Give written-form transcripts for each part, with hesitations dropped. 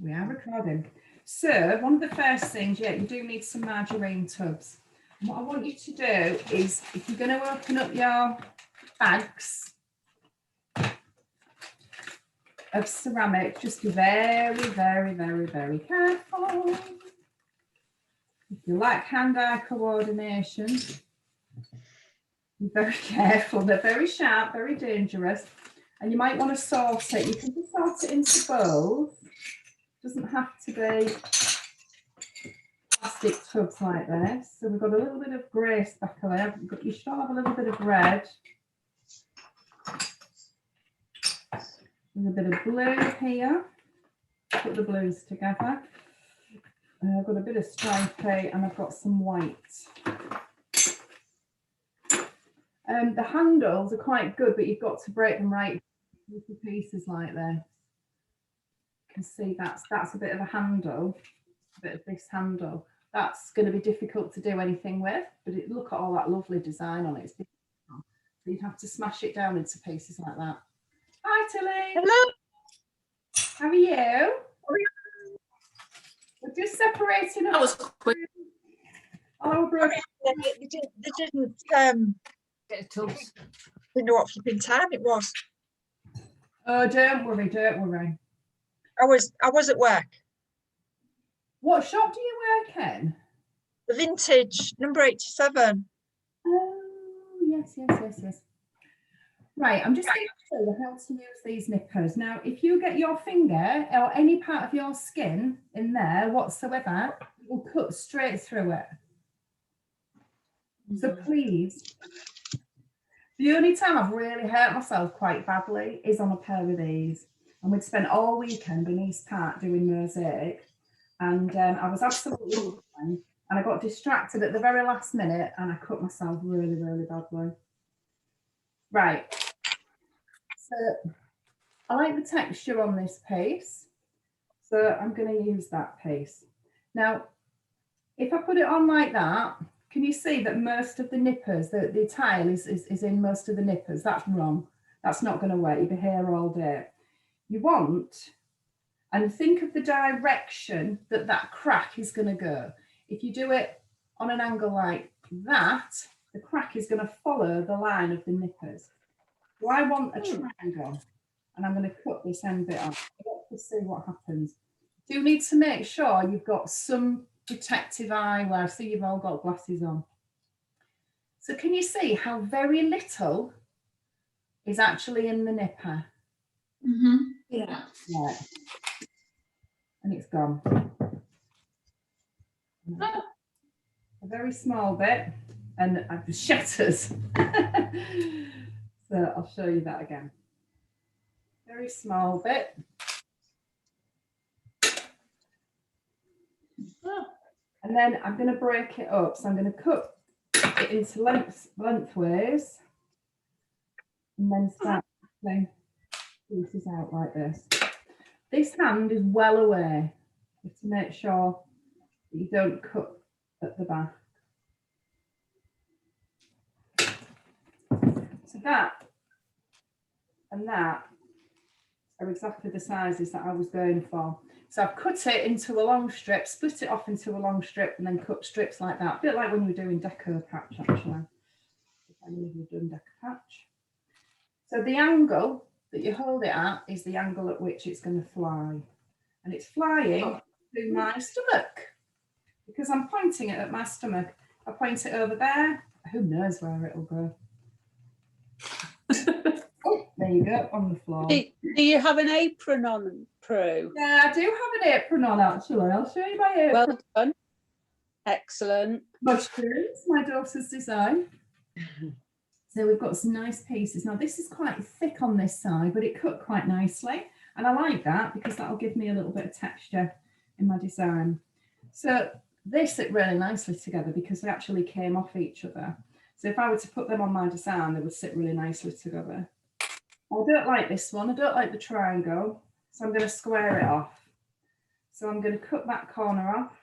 We are recording. So one of the first things, you do need some margarine tubs. And what I want you to do is, if you're going to open up your bags of ceramic, just be very, very, very, very careful. If you like hand-eye coordination, be very careful. They're very sharp, very dangerous. And you might want to sort it. You can just sort it into bowls. Doesn't have to be plastic tubs like this. So we've got a little bit of grey speckle there. You should all have a little bit of red. There's a bit of blue here. Put the blues together. I've got a bit of stripy and I've got some white. The handles are quite good, but you've got to break them right into pieces like this. You can see that's a bit of a handle, a bit of this handle. That's going to be difficult to do anything with, but look at all that lovely design on it. It's beautiful. So you'd have to smash it down into pieces like that. Hi, Tilly. Hello. How are you? We're just separating up. That was quick. Oh, bro. They didn't know what flipping time it was. Oh, don't worry, don't worry. I was at work. What shop do you work in? The Vintage, number 87. Oh, yes. Right, I'm just going to show you how to use these nippers. Now, if you get your finger or any part of your skin in there whatsoever, it will cut straight through it. So please, the only time I've really hurt myself quite badly is on a pair of these. And we'd spent all weekend in East Park doing Mosaic. And I was absolutely fine. And I got distracted at the very last minute and I cut myself really, really badly. Right. So I like the texture on this piece. So I'm going to use that piece. Now, if I put it on like that, can you see that most of the nippers, the tile is in most of the nippers? That's wrong. That's not going to work. You'll be here all day. You want, and think of the direction that that crack is going to go. If you do it on an angle like that, the crack is going to follow the line of the nippers. So I want a triangle, and I'm going to cut this end bit off. Let's see what happens. You do need to make sure you've got some protective eyewear. So you've all got glasses on. So can you see how very little is actually in the nipper? Mm-hmm. Yeah. Right. And it's gone. A very small bit, and it shatters. So I'll show you that again. Very small bit. And then I'm going to break it up. So I'm going to cut it into lengthways and then start cutting pieces out like this. This hand is well away. You have to make sure that you don't cut at the back. So that and that are exactly the sizes that I was going for. So I've cut it into a long strip, split it off into a long strip, and then cut strips like that. A bit like when you're doing deco patch, actually. If any of you have done deco patch. So the angle that you hold it at is the angle at which it's going to fly. And it's flying through my stomach because I'm pointing it at my stomach. I point it over there. Who knows where it'll go? Oh, there you go, on the floor. Do you have an apron on, Prue? Yeah, I do have an apron on, actually. I'll show you my apron. Well done. Excellent. Mushrooms, my daughter's design. So we've got some nice pieces. Now, this is quite thick on this side, but it cut quite nicely. And I like that because that'll give me a little bit of texture in my design. So they sit really nicely together because they actually came off each other. So if I were to put them on my design, they would sit really nicely together. I don't like this one. I don't like the triangle. So I'm going to square it off. So I'm going to cut that corner off.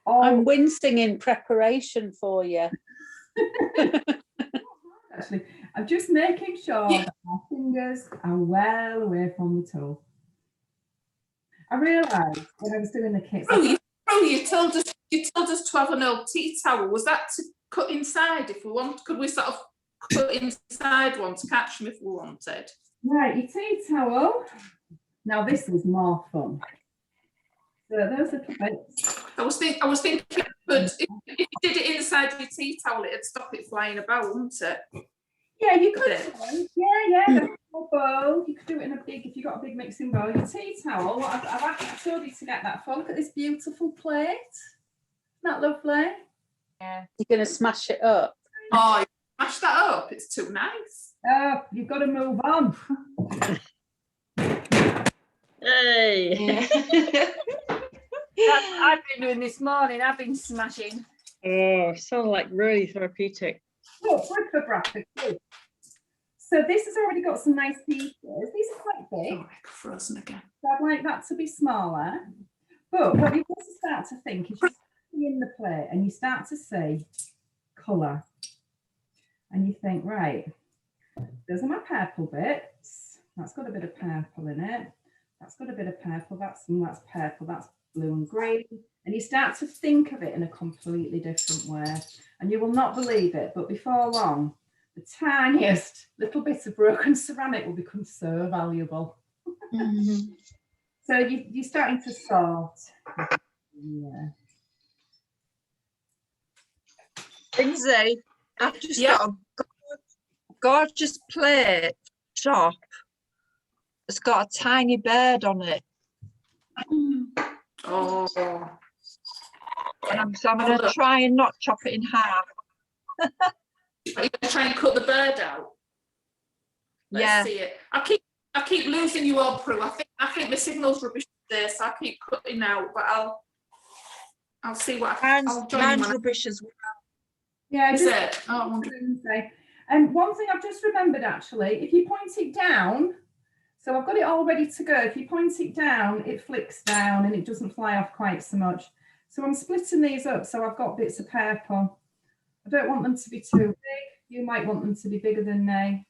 I'm wincing in preparation for you. Actually, I'm just making sure Yeah. that my fingers are well away from the toe. I realised when I was doing the kits, You told us to have an old tea towel. Was that to cut inside if we want? Could we sort of cut inside one to catch them if we wanted? right, your tea towel. Now this was more fun. So those are bits. I was thinking, but if you did it inside your tea towel, it'd stop it flying about, wouldn't it? Yeah, you could. Bit. Yeah. The whole bowl. You could do it in a big. If you got a big mixing bowl, your tea towel. I've actually told you to get that for. Look at this beautiful plate. Isn't that lovely? Yeah. You're going to smash it up. Oh, you smash that up. It's too nice. Oh, you've got to move on. Hey. I've been doing this morning. I've been smashing. Oh, sound like really therapeutic. Oh, bric-a-brac. So this has already got some nice pieces. These are quite Oh, big. like frozen again. So I'd like that to be smaller. But what you also start to think is you see in the plate and you start to see colour. And you think, right, those are my purple bits. That's got a bit of purple in it. That's got a bit of purple. That's purple. That's blue and green. And you start to think of it in a completely different way. And you will not believe it, but before long, the tiniest little bit of broken ceramic will become so valuable. Mm-hmm. So you're starting to sort. Yeah. Lindsay, I've just Yeah. got a gorgeous plate shop. It's got a tiny bird on it. Oh, So I'm going to try and not chop it in half. are you going to try and cut the bird out? Let's Yeah. see it. I keep losing you all, Prue. I think the signal's rubbish there, so I keep cutting out. But I'll see what I'll join you Mine's when rubbish as well. Yeah, Is just it? Oh, I wonder. and one thing I've just remembered actually, if you point it down, so I've got it all ready to go. If you point it down, it flicks down and it doesn't fly off quite so much. So I'm splitting these up so I've got bits of purple. I don't want them to be too big. You might want them to be bigger than me.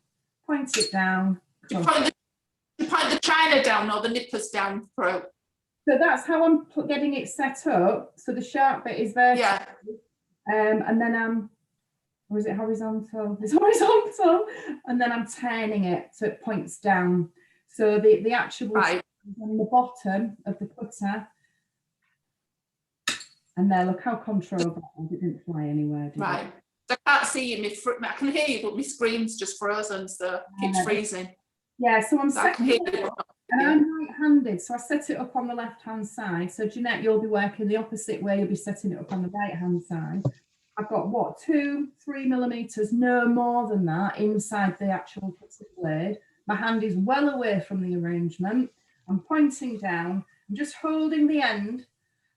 Point it down. You point the china down or the nippers down, Prue. So that's how I'm getting it set up. So the sharp bit is there. Yeah. And then or is it horizontal? It's horizontal. And then I'm turning it so it points down. So the actual Right. on the bottom of the cutter. And there, look how controlled that was. It didn't fly anywhere, did Right. it? I can't see you. I can hear you, but my screen's just frozen, so it keeps freezing. Yeah, so I'm I can setting hear it you. up, and I'm right-handed, so I set it up on the left-hand side. So Jeanette, you'll be working the opposite way. You'll be setting it up on the right-hand side. I've got what, 2-3 millimeters, no more than that, inside the actual cutting blade. My hand is well away from the arrangement. I'm pointing down. I'm just holding the end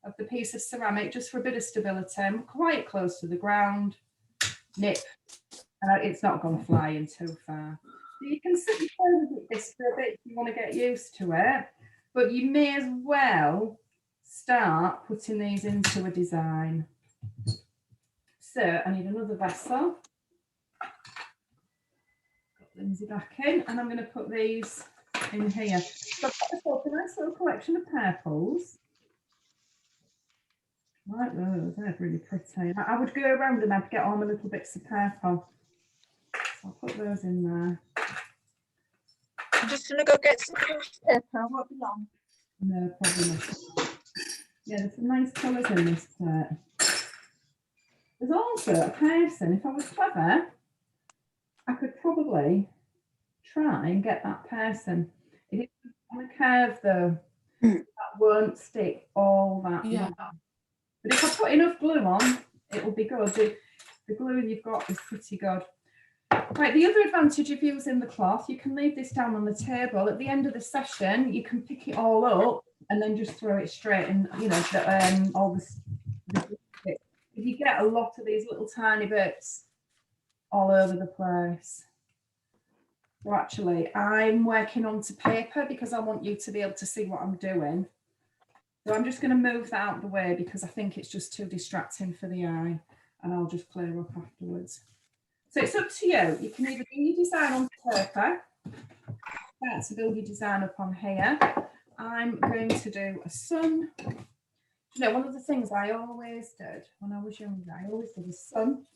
of the piece of ceramic just for a bit of stability. I'm quite close to the ground. Nip. It's not gone flying too far. So you can sit and play with this for a bit if you want to get used to it, but you may as well start putting these into a design. So I need another vessel. Got Lindsay back in, and I'm going to put these in here. So I've got a nice little collection of purples. Like those, they're really pretty. I would go around and I'd get on a little bits of purple. So I'll put those in there. I'm just going to go get some paper. I won't be long. No problem. Yeah, there's some nice colours in this plate. There's also a person, if I was clever, I could probably try and get that person. If it's on a curve though, that won't stick all that Yeah. long. But if I put enough glue on, it will be good. The glue you've got is pretty good. Right, the other advantage of using the cloth, you can leave this down on the table. At the end of the session, you can pick it all up and then just throw it straight in, you know, all this. If you get a lot of these little tiny bits all over the place. So actually, I'm working onto paper because I want you to be able to see what I'm doing. So I'm just going to move that out of the way because I think it's just too distracting for the eye, and I'll just clear up afterwards. So it's up to you. You can either do your design on paper, start to build your design up on here. I'm going to do a sun. You know, one of the things I always did when I was younger, I always did a sun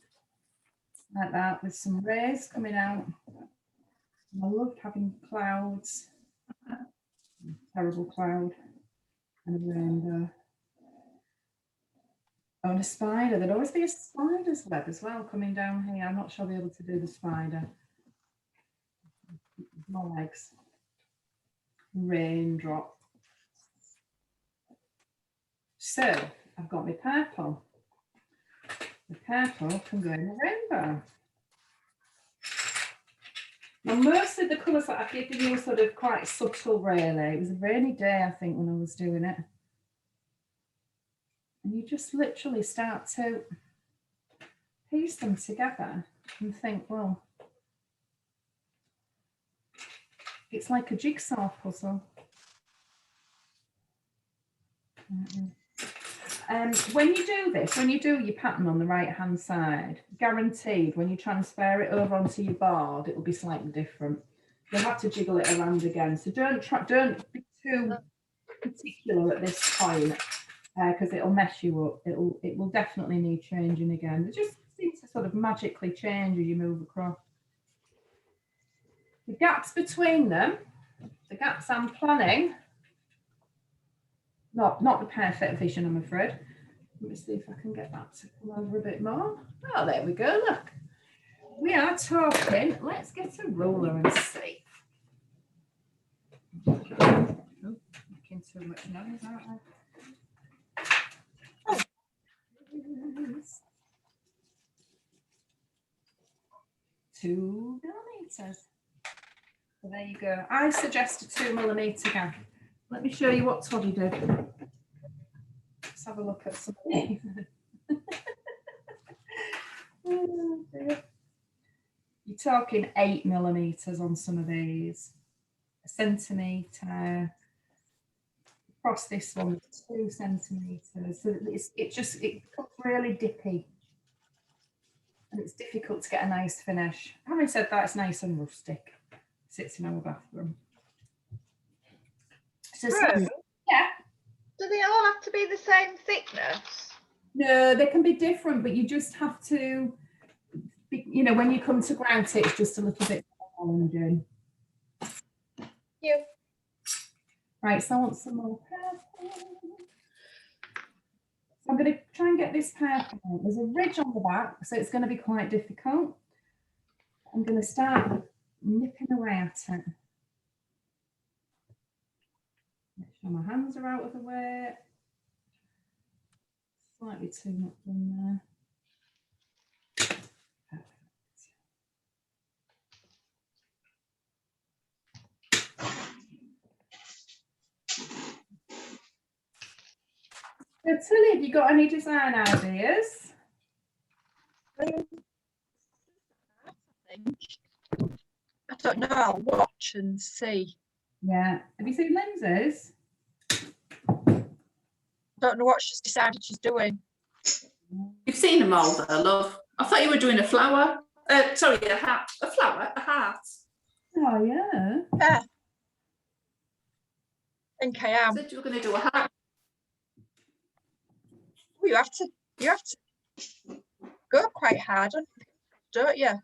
like that with some rays coming out. And I loved having clouds, terrible cloud, and a rainbow. Oh, and a spider. There'd always be a spider's web as well coming down here. I'm not sure I'll be able to do the spider. My legs. Raindrop. So I've got my purple. The purple can go in the rainbow. Now most of the colours that I've given you are sort of quite subtle really. It was a rainy day I think when I was doing it. And you just literally start to piece them together and think, well, it's like a jigsaw puzzle. When you do this, when you do your pattern on the right hand side, guaranteed when you transfer it over onto your board, it will be slightly different. You'll have to jiggle it around again. So don't be too particular at this point because it'll mess you up. It will definitely need changing again. It just seems to sort of magically change as you move across. The gaps between them, the gaps I'm planning. Not the perfect vision, I'm afraid. Let me see if I can get that to come over a bit more. Oh, there we go, look. We are talking. Let's get a ruler and see. Oh, making too much noise, aren't I? Oh. 2 millimeters. So there you go. I suggest a 2 millimeter gap. Let me show you what Toddy did. Let's have a look at some of these. Oh, dear. You're talking 8 millimeters on some of these. A centimetre. Across this one, 2 centimeters. So it becomes really dippy. And it's difficult to get a nice finish. Having said that, it's nice and rustic. Sits in our bathroom. So, yeah. Do they all have to be the same thickness? No, they can be different, but you just have to, you know, when you come to grout it, it's just a little bit more challenging. Yeah. Right, so I want some more purple. So I'm going to try and get this purple out. There's a ridge on the back, so it's going to be quite difficult. I'm going to start nipping away at it. Make sure my hands are out of the way. Slightly too much in there. Perfect. So Tilly, have you got any design ideas? I don't know. I'll watch and see. Yeah. Have you seen Lindsay's? Don't know what she's decided she's doing. You've seen them all though, love. I thought you were doing a flower. Sorry, a hat. A flower, a heart. Oh, yeah. Yeah. I think I am. Said you were going to do a heart. Well, you have to go quite hard, don't you?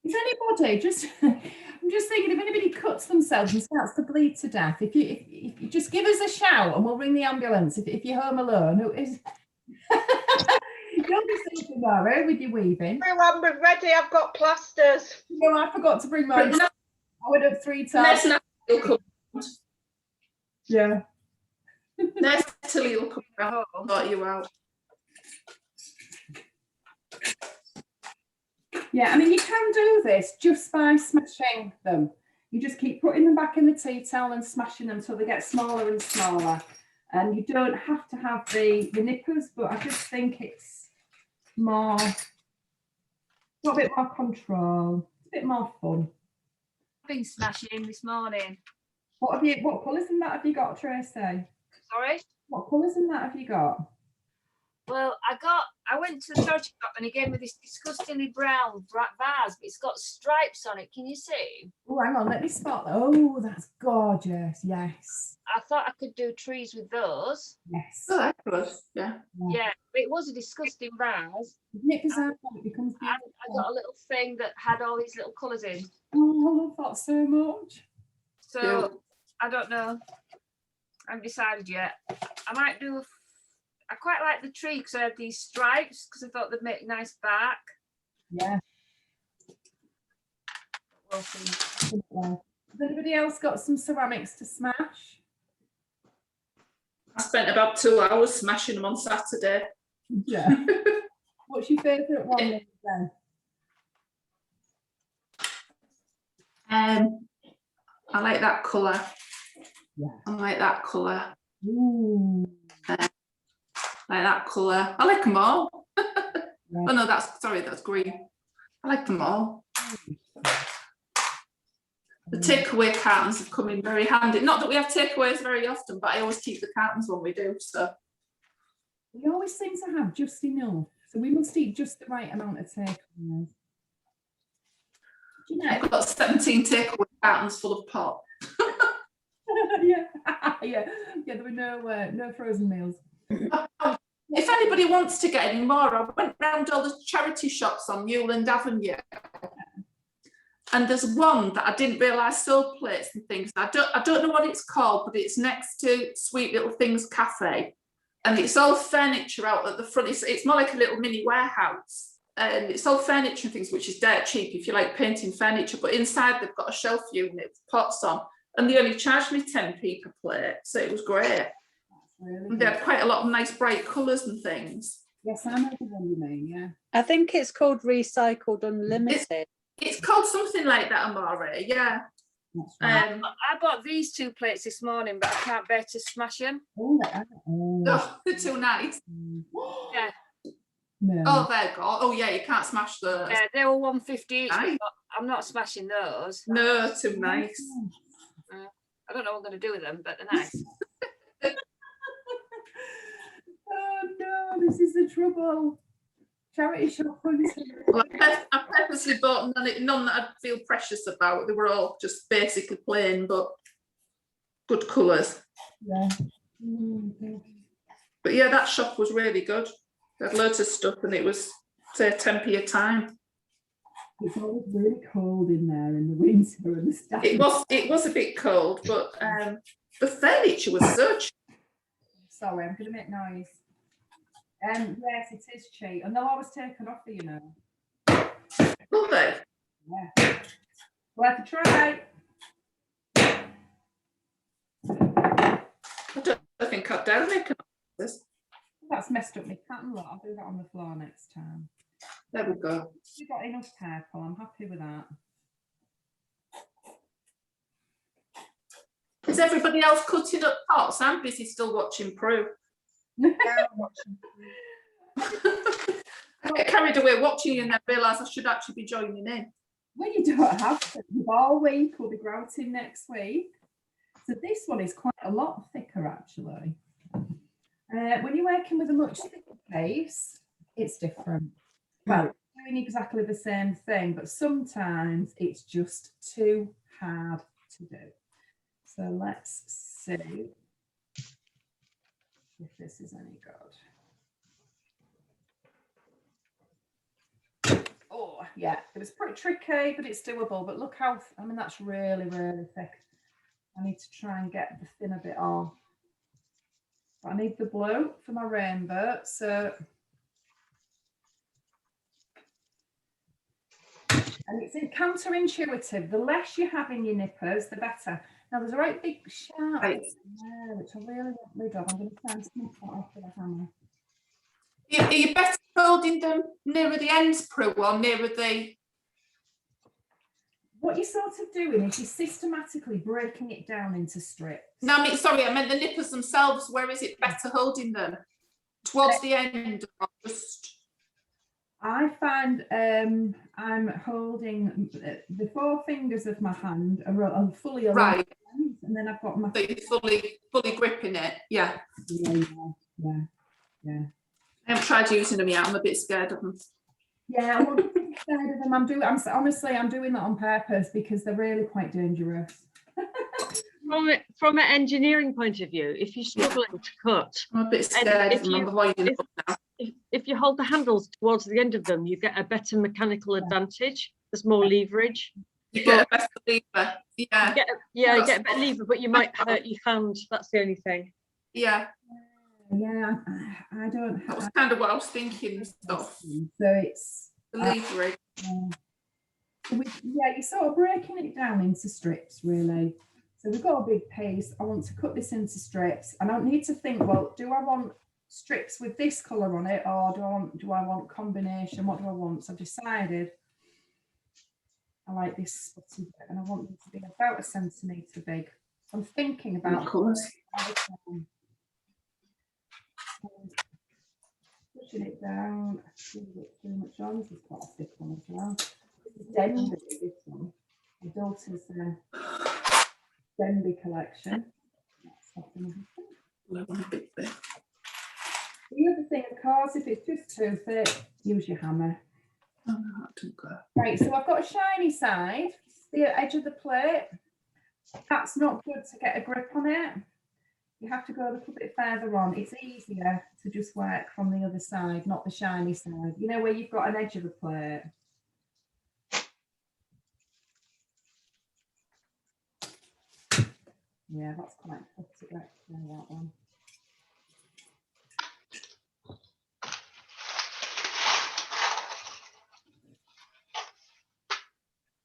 Is anybody just? I'm just thinking if anybody cuts themselves and starts to bleed to death, if you just give us a shout and we'll ring the ambulance. If you're home alone, who is? Don't be sleeping, Mara, with your weaving. Everyone, we're ready. I've got plasters. No, I forgot to bring mine. I went up 3 times. Yeah. Natalie will come around and sort you out. Yeah, I mean, you can do this just by smashing them. You just keep putting them back in the tea towel and smashing them until they get smaller and smaller. And you don't have to have the nippers, but I just think it's more, got a bit more control, a bit more fun. I've been smashing this morning. What colours in that have you got, Tracy? Sorry? What colours in that have you got? Well, I went to the charity shop and he gave me this disgustingly brown vase, but it's got stripes on it. Can you see? Oh, hang on, let me spot that. Oh, that's gorgeous. Yes. I thought I could do trees with those. Yes. Oh, that's good. Yeah. Yeah, but it was a disgusting vase. Isn't it bizarre how it becomes I beautiful? got a little thing that had all these little colours in. Oh, I love that so much. So Yeah. I don't know. I haven't decided yet. I might do. I quite like the tree because I had these stripes because I thought they'd make a nice back. Yeah. We'll see. Has anybody else got some ceramics to smash? I spent about 2 hours smashing them on Saturday. Yeah. What's your favourite one then? I like that colour. Yeah. I like that colour. Ooh. I like that colour. I like them all. Yeah. Oh no, that's green. I like them all. The takeaway cartons have come in very handy. Not that we have takeaways very often, but I always keep the cartons when we do. So We always seem to have just enough. So we must eat just the right amount of takeaways. Do you know? I've got 17 takeaway cartons full of pop. Yeah. Yeah. There were no frozen meals. If anybody wants to get any more, I went round all the charity shops on Newland Avenue. And there's one that I didn't realise sold plates and things. I don't know what it's called, but it's next to Sweet Little Things Cafe. And it's all furniture out at the front. It's more like a little mini warehouse. And it's all furniture and things, which is dirt cheap if you like painting furniture. But inside they've got a shelf unit with pots on. And they only charged me 10p per plate. So it was great. That's really And they good. had quite a lot of nice bright colours and things. Yes, I know the one you mean, yeah. I think it's called Recycled Unlimited. It's called something like that, Amore. Yeah. That's right. I bought these 2 plates this morning, but I can't bear to smash them. Oh, Oh, they're too nice. Yeah. No. Oh, there you go. Oh, yeah, you can't smash those. Yeah, they were 150 each. Nice. But I'm not smashing those. No, too nice. I don't know what I'm going to do with them, but they're nice. Oh no, this is the trouble. Charity shop hunting. Well, I purposely bought none that I feel precious about. They were all just basically plain, but good colours. Yeah. Mm, But yeah, that shop was really good. They had loads of stuff and it was, say, 10p a time. It's always really cold in there in the winter and the stuff. It was a bit cold, but the furniture was so cheap. Sorry, I'm going to make noise. Yes, it is cheap, and they'll always take an offer, you know. Will they? Yeah. Worth a try. I don't think I'd dare make an offer. That's messed up my pattern lot. I'll do that on the floor next time. There we go. We've got enough purple. I'm happy with that. Is everybody else cutting up pots? I'm busy still watching Prue. I get carried away watching you and then realise I should actually be joining in. Well, you don't have to. All week we'll be grouting next week. So this one is quite a lot thicker, actually. When you're working with a much thicker case, it's different. Well, doing exactly the same thing, but sometimes it's just too hard to do. So let's see if this is any good. Oh, yeah, it was pretty tricky, but it's doable. But look how, I mean, that's really, really thick. I need to try and get the thinner bit off. But I need the blue for my rainbow, so. And it's counterintuitive. The less you have in your nippers, the better. Now, there's a right big sharp Right. there, which I really want rid of. I'm going to try and snip that off with a hammer. Are you better holding them nearer the ends, Prue, or nearer the... What you're sort of doing is you're systematically breaking it down into strips. No, I mean, sorry, I meant the nippers themselves. Where is it better holding them? Towards the end or just... I find I'm holding the 4 fingers of my hand are fully aligned, Right, and then I've got my. so you're fully gripping it. Yeah. Yeah. I haven't tried using them yet. I'm a bit scared of them. Yeah, I wouldn't be scared of them. Honestly, I'm doing that on purpose because they're really quite dangerous. From an engineering point of view, if you're struggling to cut, I'm a bit scared if of them. I'm you- avoiding them now. if you hold the handles towards the end of them, you get a better mechanical advantage. There's more leverage. You get a better lever. Yeah, You get a better lever, but you might hurt your hand. That's the only thing. yeah. Yeah, I don't. That was kind of what I was thinking and stuff. So it's The leverage. yeah, you're sort of breaking it down into strips, really. So we've got a big piece. I want to cut this into strips. I don't need to think, well, do I want strips with this colour on it, or do I want combination? What do I want? So I've decided I like this spotted bit, and I want it to be about 1 centimetre big. So I'm thinking about colours. Pushing it down. Too much on. This is quite a thick one as well. This is Denby, this one. My daughter's Denby collection. That's something. I want a bit bit. The other thing, of course, if it's just too thick, use your hammer. Oh, no, that didn't go. Right, so I've got a shiny side, the edge of the plate. That's not good to get a grip on it. You have to go a little bit further on. It's easier to just work from the other side, not the shiny side. You know where you've got an edge of a plate. Yeah, that's quite tough to get through that one.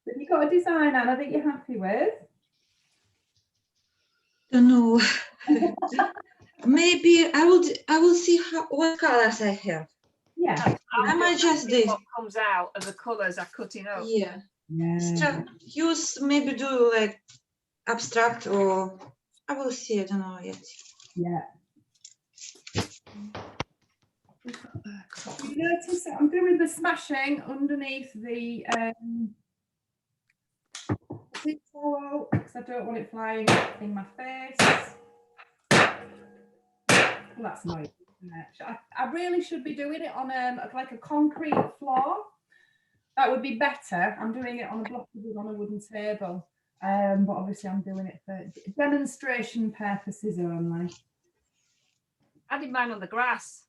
Have you got a design, Anna, that you're happy with? Don't know. Maybe I will see what colors I have. Yeah. I might just this. What comes out of the colours are cutting up. Yeah. Yeah. Use maybe do like abstract or I will see. I don't know yet. Yeah. You notice that I'm doing the smashing underneath the zip towel because I don't want it flying in my face. Well, that's annoying, isn't it? I really should be doing it on like a concrete floor. That would be better. I'm doing it on a block of wood on a wooden table. But obviously I'm doing it for demonstration purposes only. I did mine on the grass.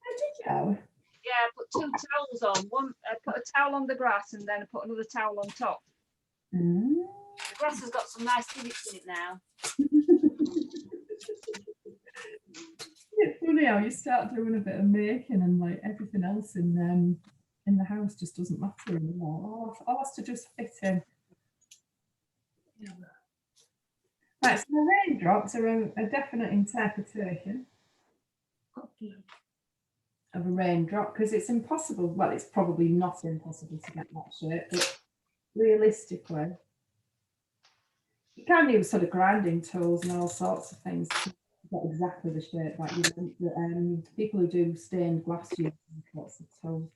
Oh, did you? Yeah, I put 2 towels on. One, I put a towel on the grass and then I put another towel on top. Mm. The grass has got some nice divots in it now. It's funny how you start doing a bit of making and like everything else in the house just doesn't matter anymore. All has to just fit in. Right, so the raindrops are a definite interpretation of a raindrop because it's impossible. Well, it's probably not impossible to get that shape, but realistically, you can use sort of grinding tools and all sorts of things to get exactly the shape. Like people who do stained glass use lots of tools.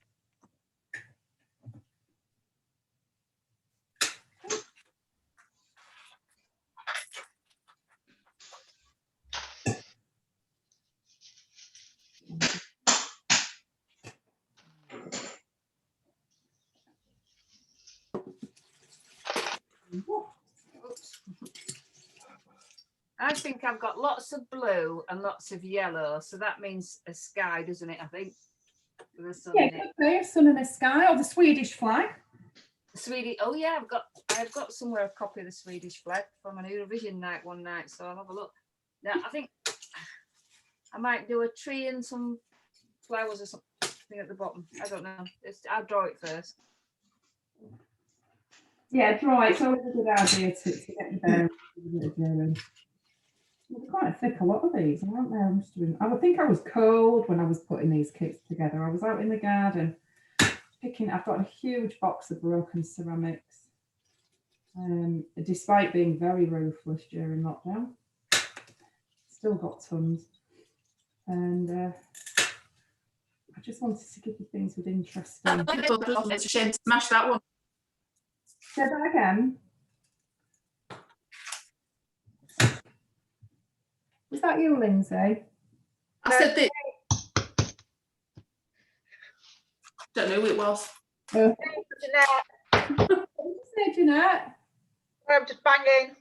Oops. I think I've got lots of blue and lots of yellow, so that means a sky, doesn't it? I think. With the sun Yeah, in it. could be a sun and a sky, or the Swedish flag. The Swedish. Oh yeah, I've got somewhere a copy of the Swedish flag from an Eurovision night one night, so I'll have a look. Now I think I might do a tree and some flowers or something at the bottom. I don't know. I'll draw it first. Yeah, draw it. It's always a good idea to get your bearings. They're quite thick, a lot of these, aren't they? I would think I was cold when I was putting these kits together. I was out in the garden picking. I've got a huge box of broken ceramics. Despite being very ruthless during lockdown, still got tons. And I just wanted to give you things with interesting. It's a shame to smash that one. Say that again. Was that you, Lindsay? I said that Don't know who it was. Jeanette, What did you say, Jeanette? I'm just banging.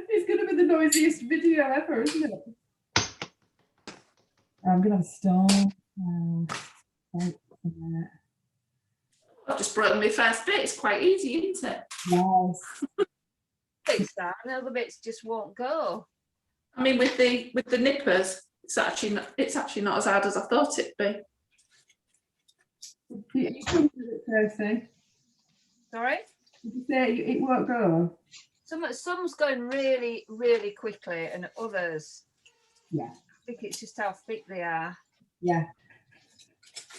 It's going to be the noisiest video ever, isn't it? I'm going to start. I've just broken my first bit. It's quite easy, isn't it? Yes. Bits that, and other bits just won't go. I mean, with the nippers, it's actually not as hard as I thought it'd be. You couldn't do it, Kirsty. Sorry? Did you say it won't go? Some's going really, really quickly, and others, Yeah. I think it's just how thick they are. Yeah.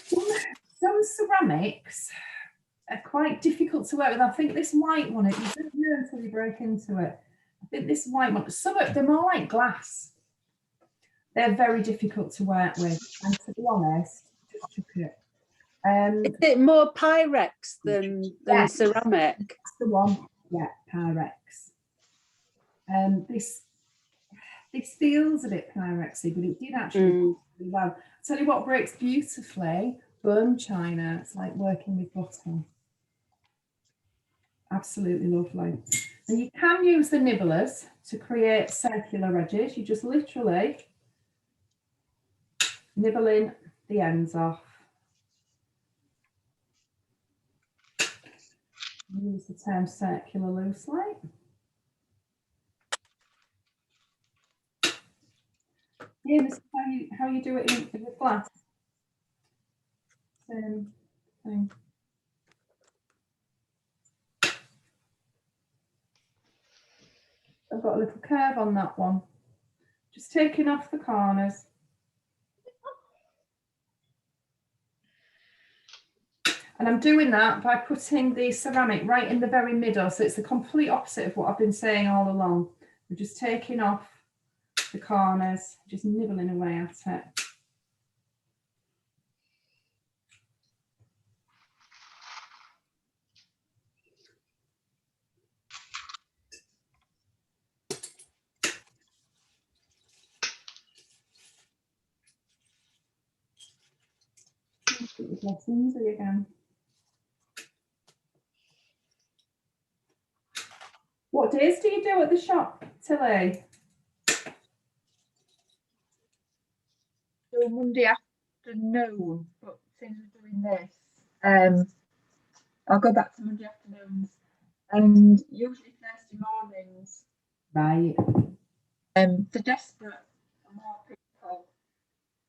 Some ceramics are quite difficult to work with. I think this white one, you don't know until you break into it. I think this white one, some of them are like glass. They're very difficult to work with. And to be honest, just chuck it. Is it more Pyrex than Yeah. ceramic? That's the one. Yeah, Pyrex. This feels a bit Pyrexy, but it did actually work really well. I'll tell you what breaks beautifully, bone china. It's like working with butter. Absolutely lovely. And you can use the nibblers to create circular edges. You just literally nibbling the ends off. Use the term circular loosely. Yeah, this is how you do it in the glass. Same thing. I've got a little curve on that one. Just taking off the corners. And I'm doing that by putting the ceramic right in the very middle. So it's the complete opposite of what I've been saying all along. We're just taking off the corners, just nibbling away at it. Less easy again. What days do you do at the shop, Tilly? So Monday afternoon, but since we're doing this, I'll go back to Monday afternoons, and usually Thursday mornings. Right. They're desperate for more people.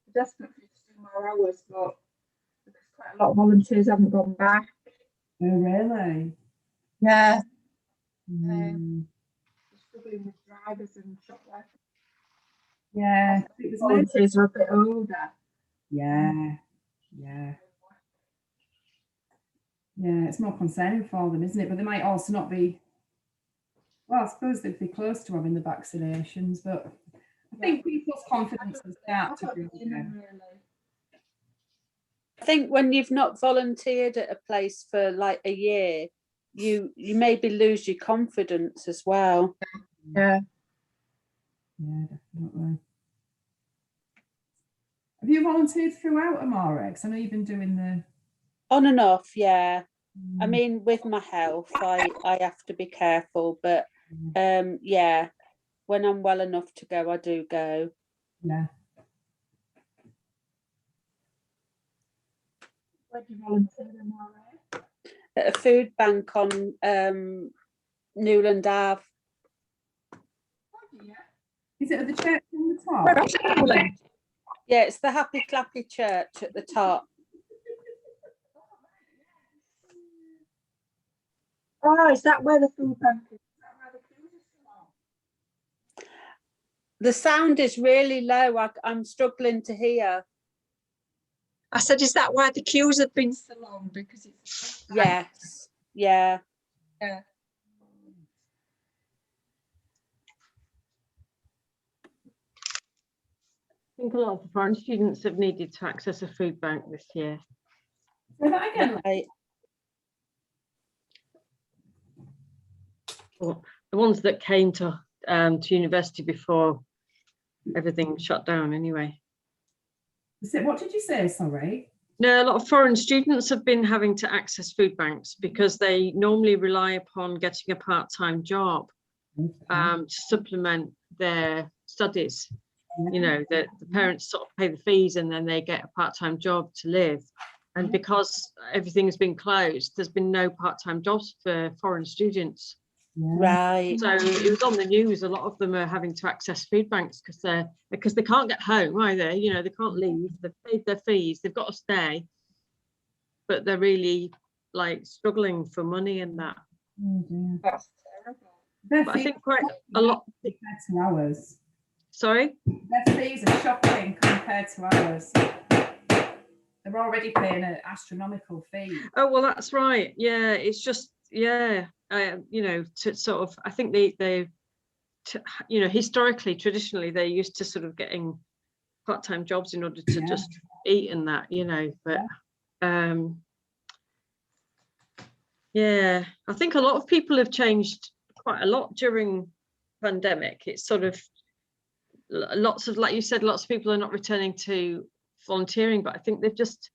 They're desperate for you to do more hours, but because quite a lot of volunteers haven't gone back. Oh, really? Yeah. Mm. Struggling with drivers and shop workers. Yeah. It was Volunteers are a bit older. Yeah. Yeah, it's more concerning for them, isn't it? But they might also not be, well, I suppose they'd be close to having the vaccinations, but I think people's confidence will start to grow again. I think when you've not volunteered at a place for like a year, you maybe lose your confidence as well. Yeah. Yeah, definitely. Have you volunteered throughout Amore? Because I know you've been doing the... On and off, yeah. I mean, with my health, I have to be careful, but yeah, when I'm well enough to go, I do go. Yeah. Where do you volunteer in Amore? At a food bank on Newland Ave. Is it at the church on the top? Yeah, it's the Happy Clappy Church at the top. Oh, is that where the food bank is? The sound is really low. I'm struggling to hear. I said, is that why the queues have been so long? Because it's Yes, yeah. Yeah. I think a lot of the foreign students have needed to access a food bank this year. Say that again. Right. Well, the ones that came to university before everything shut down anyway. What did you say? Sorry. No, a lot of foreign students have been having to access food banks because they normally rely upon getting a part-time job to supplement their studies. You know, the parents sort of pay the fees and then they get a part-time job to live. And because everything's been closed, there's been no part-time jobs for foreign students. Right. So it was on the news. A lot of them are having to access food banks because they can't get home either. You know, they can't leave. They've paid their fees. They've got to stay, but they're really like struggling for money and that. Oh dear. That's terrible. Their But I fees think quite a are lot. compared to ours. Sorry. Their fees are shocking compared to ours. They're already paying an astronomical fee. Oh well, that's right. Yeah, it's just you know, to sort of. I think they you know, historically, traditionally, they're used to sort of getting part-time jobs in order to just eat and that, you know. But yeah, I think a lot of people have changed quite a lot during pandemic. It's sort of lots of, like you said, lots of people are not returning to volunteering, but I think they've just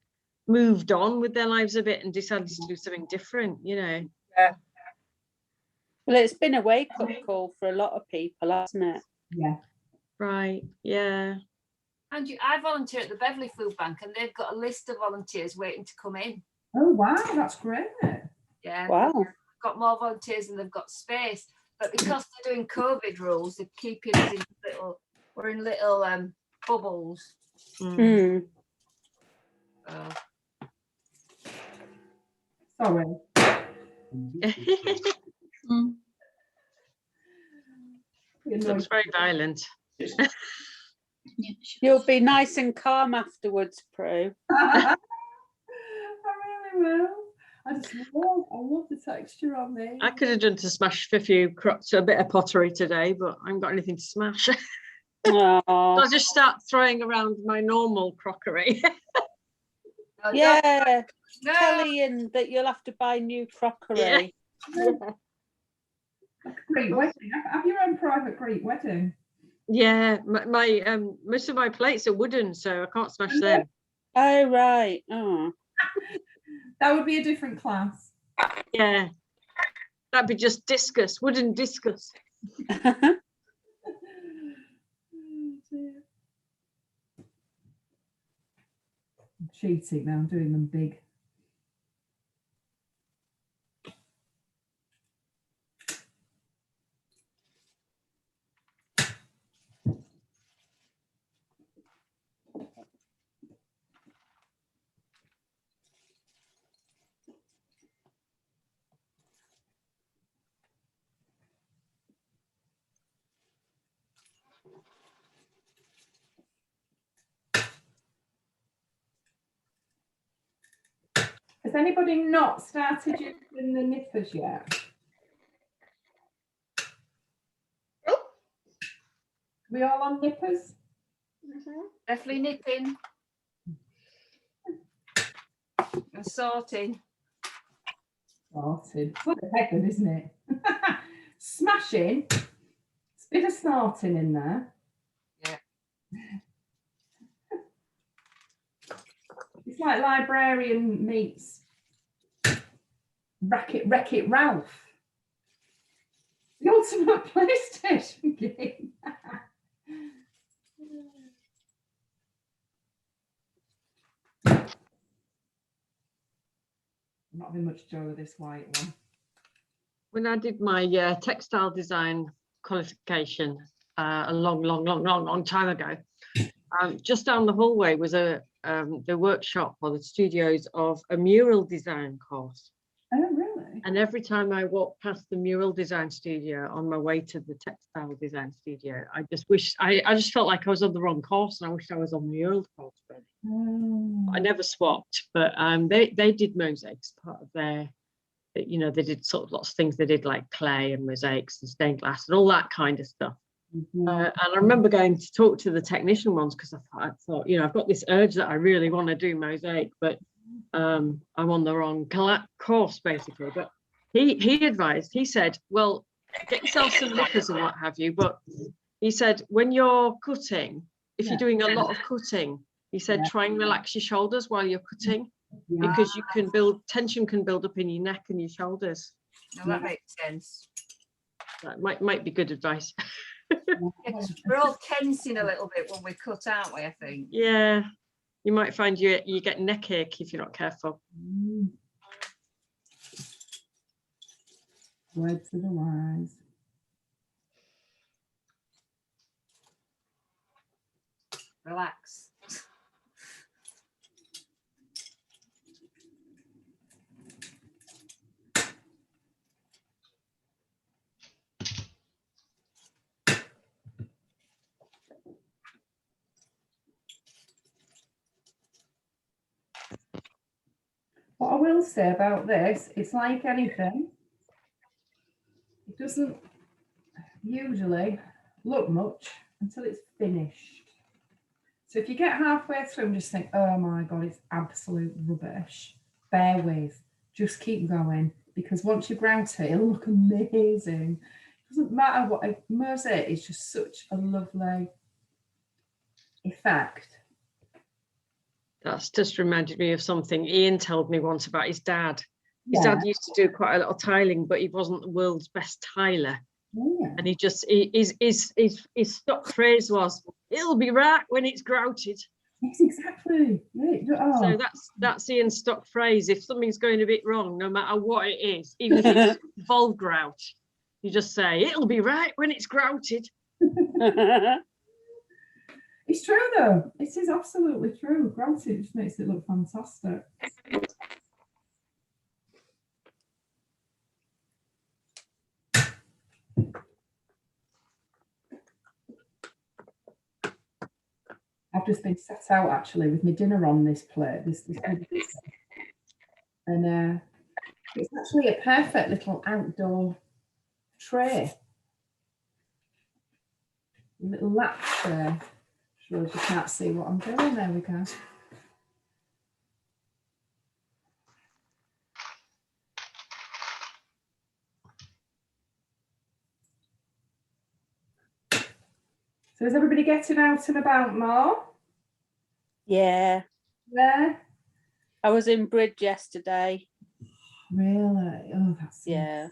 moved on with their lives a bit and decided to do something different, you know. Yeah. Well, it's been a wake-up call for a lot of people, hasn't it? Yeah. Right. Yeah. And I volunteer at the Beverley Food Bank, and they've got a list of volunteers waiting to come in. Oh wow, that's great. Yeah. Wow. They've got more volunteers than they've got space, but because they're doing COVID rules, they're keeping us in little bubbles. Mm. Sorry. Looks very violent. You'll be nice and calm afterwards, Prue. I really will. I love the texture on these. I could have done to smash a few a bit of pottery today, but I haven't got anything to smash. Oh, I'll just start throwing around my normal crockery. yeah. No. Tell Ian that you'll have to buy new crockery. Yeah. Greek wedding. Have your own private Greek wedding. Yeah, my most of my plates are wooden, so I can't smash them. Oh, right. Oh. That would be a different class. Yeah, that'd be just discus, wooden discus. Oh, dear. I'm cheating now. I'm doing them big. Has anybody not started using the nippers yet? Oh. We all on nippers? Definitely nipping and sorting. Snorting. What a heck, isn't it? Smashing. It's a bit of snorting in there. Yeah. It's like librarian meets Wreck-It Ralph. The ultimate PlayStation game. I'm not having much joy with this white one. When I did my textile design qualification a long time ago, just down the hallway was the workshop or the studios of a mural design course. Oh, really? And every time I walked past the mural design studio on my way to the textile design studio, I just felt like I was on the wrong course, and I wished I was on the mural course. Really. Oh. I never swapped, but they did mosaics, part of their, you know, they did sort of lots of things. They did like clay and mosaics and stained glass and all that kind of stuff. And I remember going to talk to the technician ones because I thought, you know, I've got this urge that I really want to do mosaic, but I'm on the wrong course basically. But he advised, he said, well, get yourself some nippers and what have you. But he said, when you're cutting, if you're doing a lot of cutting, He said, Yeah. try and relax your shoulders while you're cutting, Yeah. because you can build tension can build up in your neck and your shoulders. Now that makes sense. That might be good advice. We're all tensing a little bit when we cut, aren't we? I think. Yeah, you might find you get neck ache if you're not careful. Words of the wise. Relax. What I will say about this, it's like anything. It doesn't usually look much until it's finished. So if you get halfway through and just think, oh my God, it's absolute rubbish, bear with, just keep going, because once you grout it, it'll look amazing. It doesn't matter what, mosaic is just such a lovely effect. That's just reminded me of something Ian told me once about his dad. His Yeah. dad used to do quite a lot of tiling, but he wasn't the world's best tiler. Yeah. And his stock phrase was, "It'll be right when it's grouted." Yes, exactly. Yeah. So that's Ian's stock phrase. If something's going a bit wrong, no matter what it is, even if it's vol grout, you just say, "It'll be right when it's grouted." It's true though. It is absolutely true. Grouted just makes it look fantastic. I've just been set out actually with my dinner on this plate. And it's actually a perfect little outdoor tray. A little lap tray. Sure you can't see what I'm doing. There we go. So is everybody getting out and about more? Yeah, Yeah. I was in Bridge yesterday. Really? Oh, that's Yeah.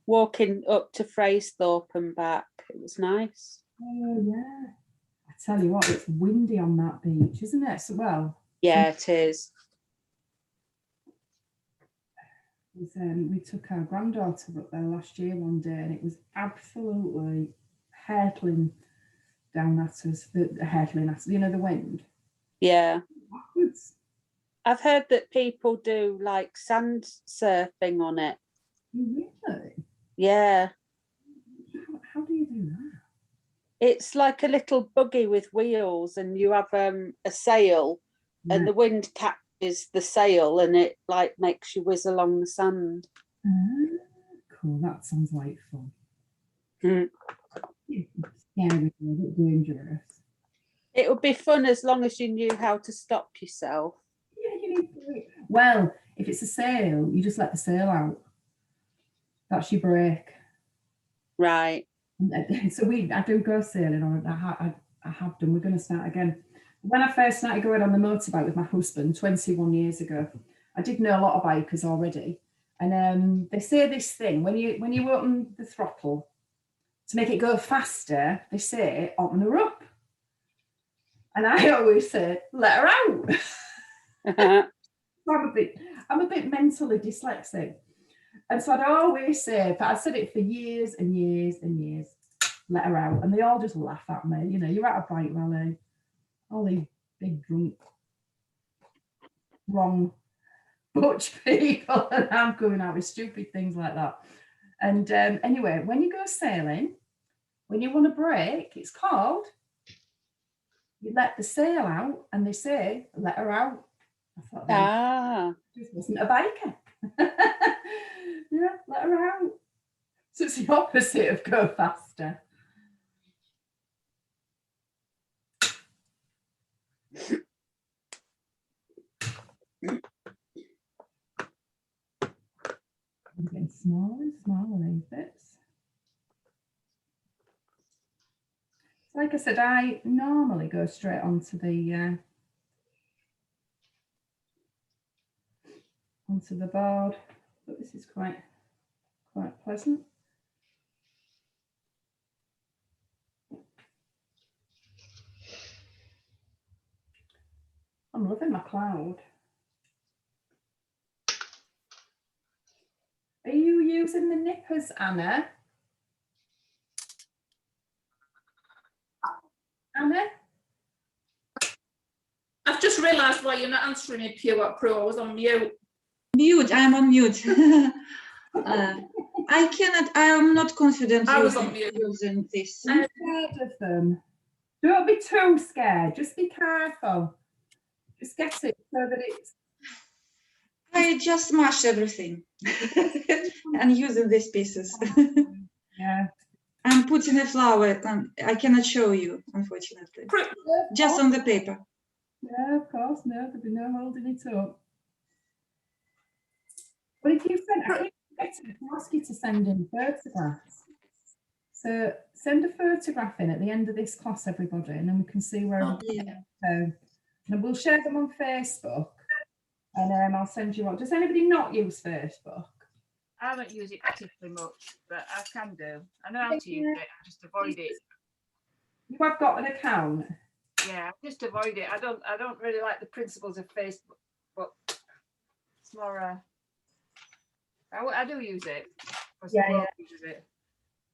Walking up to Fraysthorpe and back. It was nice. Oh yeah. I tell you what, it's windy on that beach, isn't it? So well. Yeah, it is. We took our granddaughter up there last year one day, and it was absolutely hurtling down at us. Hurtling at us, you know, the wind. Yeah. Backwards. I've heard that people do like sand surfing on it. Really? Yeah. How do you do that? It's like a little buggy with wheels, and you have a sail, and the wind catches the sail, and it like makes you whiz along the sand. Cool. That sounds like fun. Mm. Scary, a bit dangerous. It would be fun as long as you knew how to stop yourself. Yeah, you need to. Well, if it's a sail, you just let the sail out. That's your brake. Right. So I do go sailing, or I have done. We're going to start again. When I first started going on the motorbike with my husband 21 years ago, I did know a lot of bikers already. And they say this thing, when you open the throttle to make it go faster, they say, open her up. And I always say, let her out. I'm a bit mentally dyslexic. And so I'd always say, but I said it for years and years and years, let her out. And they all just laugh at me. You know, you're at a bike rally, all these big drunk, wrong butch people, and I'm coming out with stupid things like that. And anyway, when you go sailing, when you want to brake, it's called, you let the sail out, and they say, let her out. I thought that just wasn't a biker. Yeah, let her out. So it's the opposite of go faster. I'm getting smaller and smaller, these bits. like I said, I normally go straight onto the board, but this is quite pleasant. I'm loving my cloud. Are you using the nippers, Anna? Anna? I've just realised why you're not answering me, Prue. I was on mute. Mute, I'm on mute. I am not confident I was on mute. using this. I'm scared of them. Don't be too scared, just be careful. Just get it so that it's... I just smash everything and using these pieces. Yeah. I'm putting a flower, and I cannot show you, unfortunately. Just on the paper. Yeah, of course, no, there'll be no holding it up. But if you send, I keep forgetting to ask you to send in photographs. So send a photograph in at the end of this class, everybody, and then we can see where everybody so, and we'll share them on Facebook, and I'll send you one. Does anybody not use Facebook? I don't use it particularly much, but I can do. I know how to use it. I just avoid it. You have got an account. Yeah, I just avoid it. I don't really like the principles of Facebook, but it's more. I do use it. Yeah. Uses it.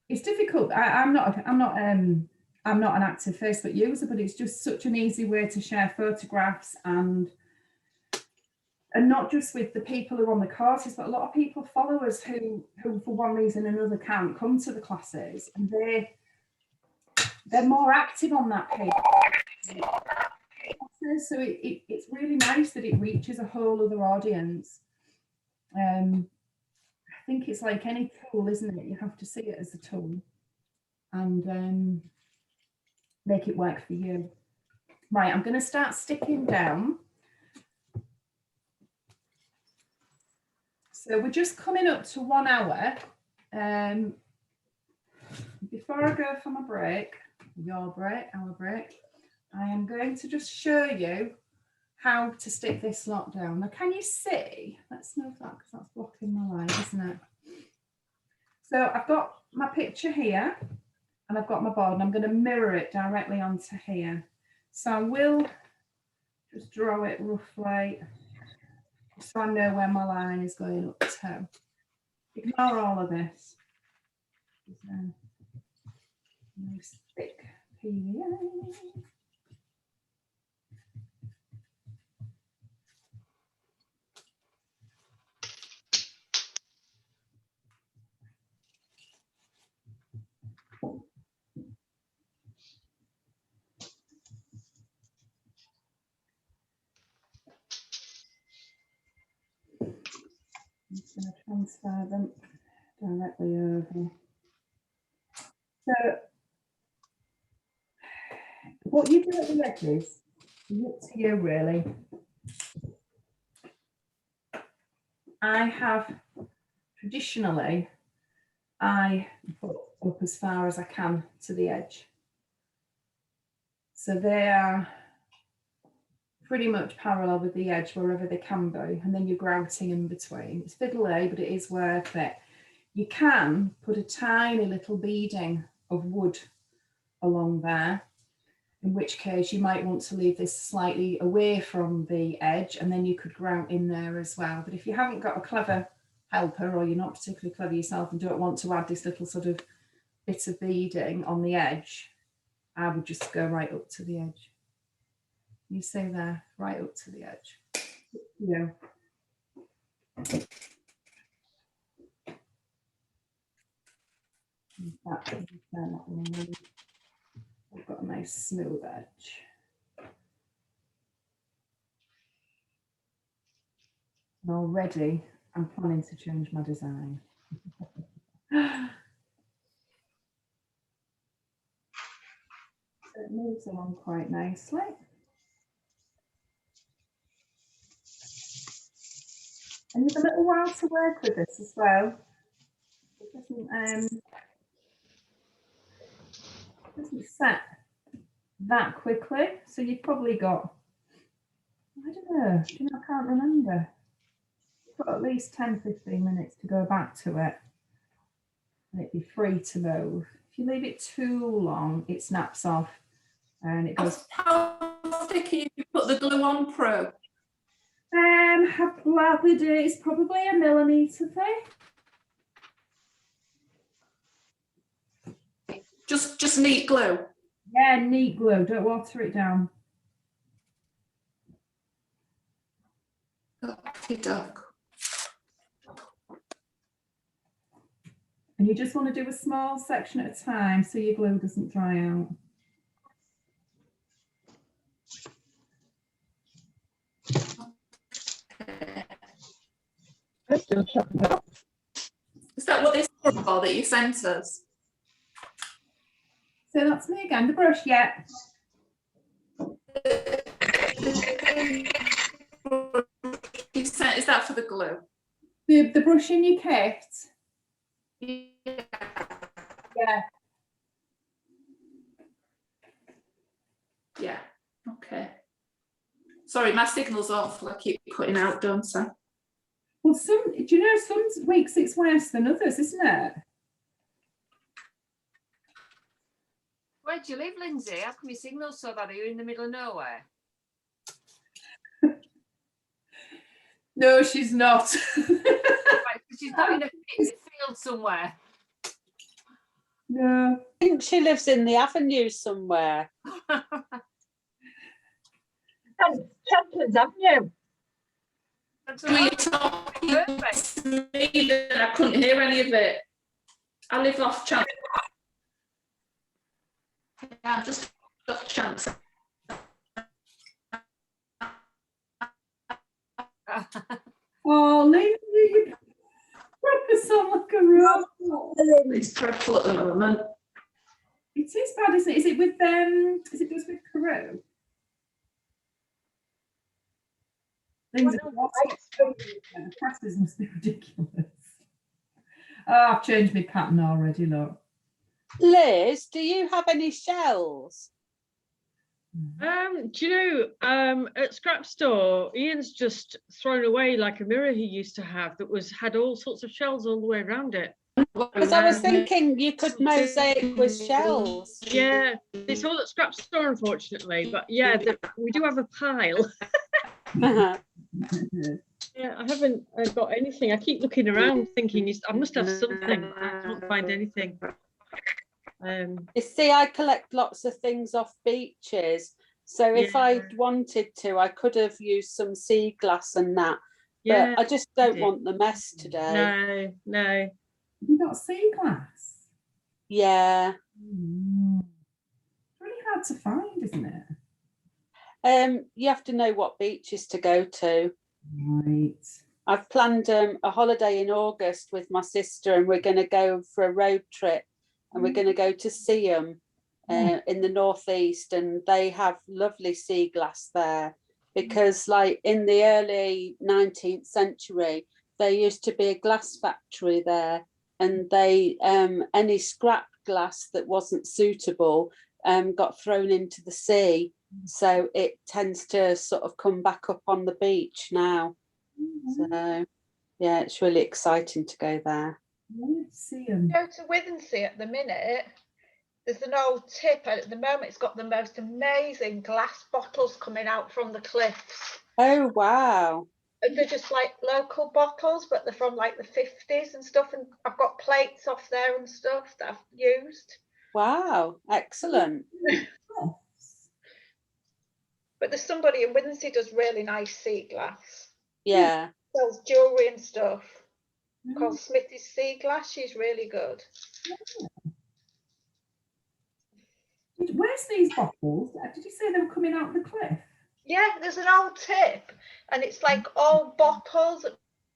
It's difficult. I'm not an active Facebook user, but it's just such an easy way to share photographs and not just with the people who are on the courses, but a lot of people follow us who for one reason or another can't come to the classes, and they're more active on that page. So it's really nice that it reaches a whole other audience. I think it's like any tool, isn't it? You have to see it as a tool and make it work for you. Right, I'm going to start sticking down. So we're just coming up to 1 hour. Before I go for my break, our break, I am going to just show you how to stick this lot down. Now, can you see? Let's move that because that's blocking my light, isn't it? So I've got my picture here and I've got my board and I'm going to mirror it directly onto here. So I will just draw it roughly so I know where my line is going up to. Ignore all of this. Nice thick PVA. I'm just going to transfer them directly over. So what you do at the edges is up to you, really. I have traditionally, I put up as far as I can to the edge. So they are pretty much parallel with the edge wherever they can be, and then you're grouting in between. It's fiddly, but it is worth it. You can put a tiny little beading of wood along there, in which case you might want to leave this slightly away from the edge, and then you could grout in there as well. But if you haven't got a clever helper, or you're not particularly clever yourself and don't want to add this little sort of bit of beading on the edge, I would just go right up to the edge. You see there, right up to the edge. Yeah. I've got a nice smooth edge. And already I'm planning to change my design. So it moves along quite nicely. And you've a little while to work with this as well. It doesn't set that quickly. So you've probably got, I don't know, I can't remember. You've got at least 10, 15 minutes to go back to it. And it'd be free to move. If you leave it too long, it snaps off and it goes. How sticky you put the glue on, Pro? How gladly do it's probably a millimetre thick. Just neat glue. Yeah, neat glue. Don't water it down. Okie doke. And you just want to do a small section at a time so your glue doesn't dry out. Is that what this is for that you sent us? So that's me again. The brush, yeah. Is that for the glue? The brush in your kit. Yeah. Yeah. Yeah. Okay. Sorry, my signal's awful. I keep cutting out, don't I? Well, some weeks it's worse than others, isn't it? Where do you live, Lindsay? How come your signal's so bad? Are you in the middle of nowhere? No, she's not. Right, she's not in a field somewhere. No. I think she lives in the avenue somewhere. Champion's Avenue. That's Were you right. talking Perfect. to me then? I couldn't hear any of it. I live off chance. Yeah, just off chance. Oh, Lindsay, you proper sound like a robot. It's dreadful at the moment. It is bad, isn't it? Is it with is it just with Carew? Lindsay, the passes must be ridiculous. Oh, I've changed my pattern already, look. Liz, do you have any shells? Do you know, at scrap store, Ian's just thrown away like a mirror he used to have that had all sorts of shells all the way around it. Because I was thinking you could mosaic with shells. Yeah, it's all at scrap store, unfortunately. But yeah, we do have a pile. Yeah, I haven't got anything. I keep looking around thinking I must have something. I can't find anything. You see, I collect lots of things off beaches. So if I wanted to, I could have used some sea glass and that. But I just don't want the mess today. No. You got sea glass? Yeah. It's really hard to find, isn't it? You have to know what beaches to go to. Right. I've planned a holiday in August with my sister, and we're going to go for a road trip, and we're going to go to Seaham in the northeast, and they have lovely sea glass there because, like, in the early 19th century, there used to be a glass factory there, and they any scrap glass that wasn't suitable got thrown into the sea. So it tends to sort of come back up on the beach now. So yeah, it's really exciting to go there. See them. Go to Withensea at the minute. There's an old tip, and at the moment it's got the most amazing glass bottles coming out from the cliffs. Oh wow. And they're just like local bottles, but they're from like the 50s and stuff. And I've got plates off there and stuff that I've used. Wow, excellent. But there's somebody in Withensea does really nice sea glass. Yeah. Sells jewellery and stuff. Called Smithy's Sea Glass. She's really good. Where's these bottles? Did you say they were coming out of the cliff? Yeah, there's an old tip, and it's like old bottles,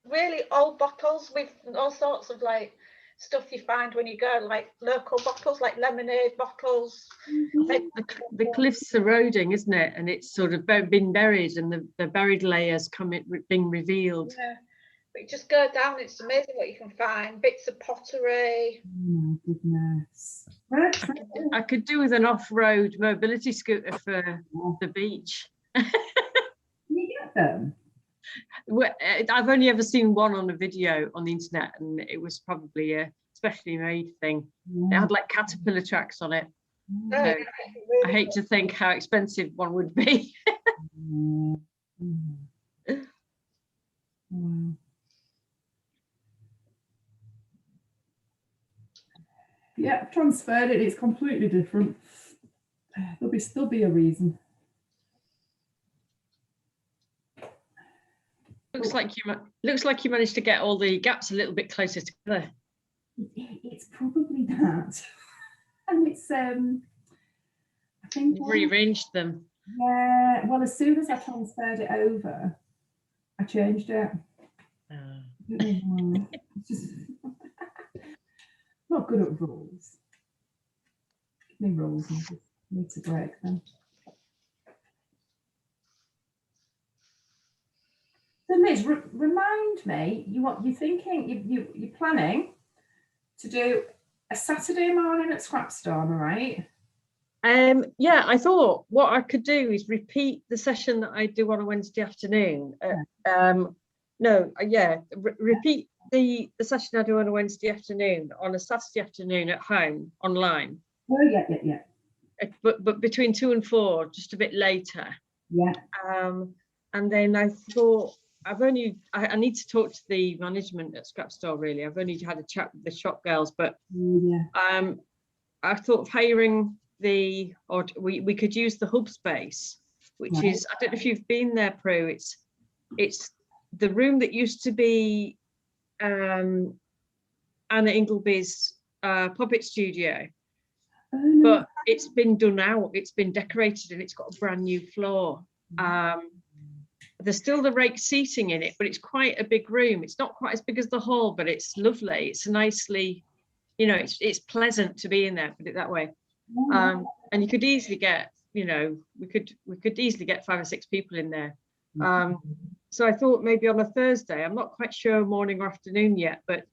really old bottles with all sorts of like stuff you find when you go, like local bottles, like lemonade bottles. The cliff's eroding, isn't it? And it's sort of been buried, and the buried layers being revealed. Yeah, but you just go down. It's amazing what you can find. Bits of pottery. Oh my goodness. Right. I could do with an off-road mobility scooter for the beach. Can you get them? Well, I've only ever seen one on a video on the internet, and it was probably a specially made thing. It had like caterpillar tracks on it. Oh, So yeah, I hate to think how expensive one would be. Yeah, I've transferred it. It's completely different. There'll still be a reason. Looks like you managed to get all the gaps a little bit closer together. It's probably that, and it's I think You've rearranged them. yeah. Well, as soon as I transferred it over, I changed it. It's just not good at rules. Give me rules and just need to break them. So Liz, remind me, you're thinking, you're planning to do a Saturday morning at Scrapstorm, right? Yeah, I thought what I could do is repeat the session that I do on a Wednesday afternoon. Repeat the session I do on a Wednesday afternoon on a Saturday afternoon at home online. Oh yeah. But between 2 and 4, just a bit later. Yeah. And then I thought I need to talk to the management at Scrapstore really. I've only had a chat with the shop girls, but I thought of hiring we could use the hub space, which is, I don't know if you've been there, Prue. It's the room that used to be Anna Ingleby's puppet studio. Oh, no. But it's been done out, it's been decorated, and it's got a brand new floor. There's still the rake seating in it, but it's quite a big room. It's not quite as big as the hall, but it's lovely. It's nicely, it's pleasant to be in there, put it that way. And you could easily get, we could easily get 5 or 6 people in there. So I thought maybe on a Thursday, I'm not quite sure morning or afternoon yet, but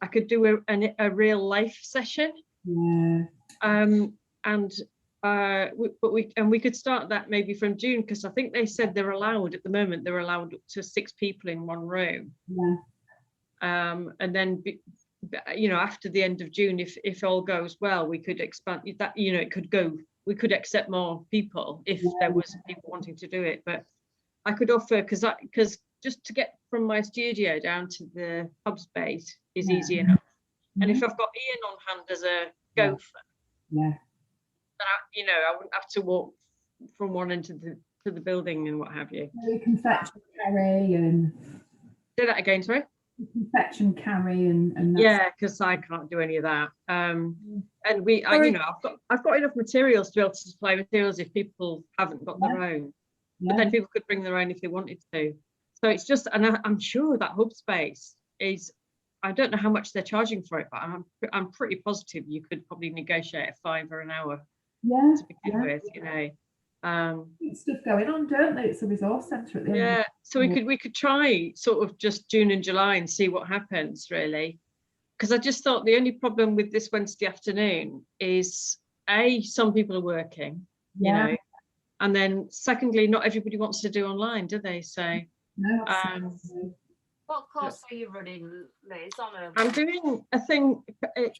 I could do a real life session. Yeah. We could start that maybe from June, because I think they said they're allowed up to 6 people in one room. Yeah. And then after the end of June, if all goes well, we could expand that. It could go. We could accept more people if there was people wanting to do it. But I could offer, because just to get from my studio down to the hub space is easy enough. And if I've got Ian on hand as a gopher, then I wouldn't have to walk from one end to the building and what have you. Confection carry and Say that again, sorry. Confection carry and Yeah, because I can't do any of that. And I've got enough materials to be able to supply materials if people haven't got their own. But then people could bring their own if they wanted to. So it's just, and I'm sure that hub space is, I don't know how much they're charging for it, but I'm pretty positive you could probably negotiate a £5 an hour to begin with, stuff going on, don't they? It's a resource centre at the end. Yeah, so we could try sort of just June and July and see what happens, really. Because I just thought the only problem with this Wednesday afternoon is some people are working, and then secondly, not everybody wants to do online, do they? So No, What course are you running, Liz? I'm doing a thing, a group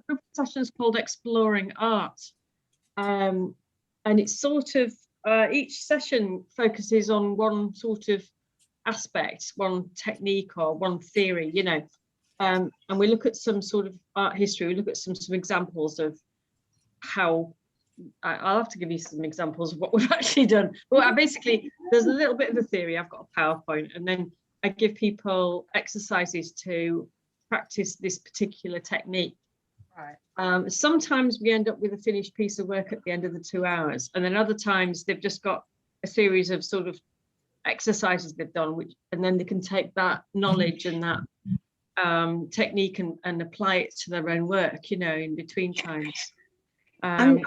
of sessions called Exploring Art. And it's sort of, each session focuses on one sort of aspect, one technique or one theory, and we look at some sort of art history, we look at some examples of how, I'll have to give you some examples of what we've actually done. Well, basically, there's a little bit of a theory, I've got a PowerPoint, and then I give people exercises to practice this particular technique. Right. Sometimes we end up with a finished piece of work at the end of the 2 hours, and then other times they've just got a series of sort of exercises they've done, and then they can take that knowledge and that technique and apply it to their own work, in between times. I'm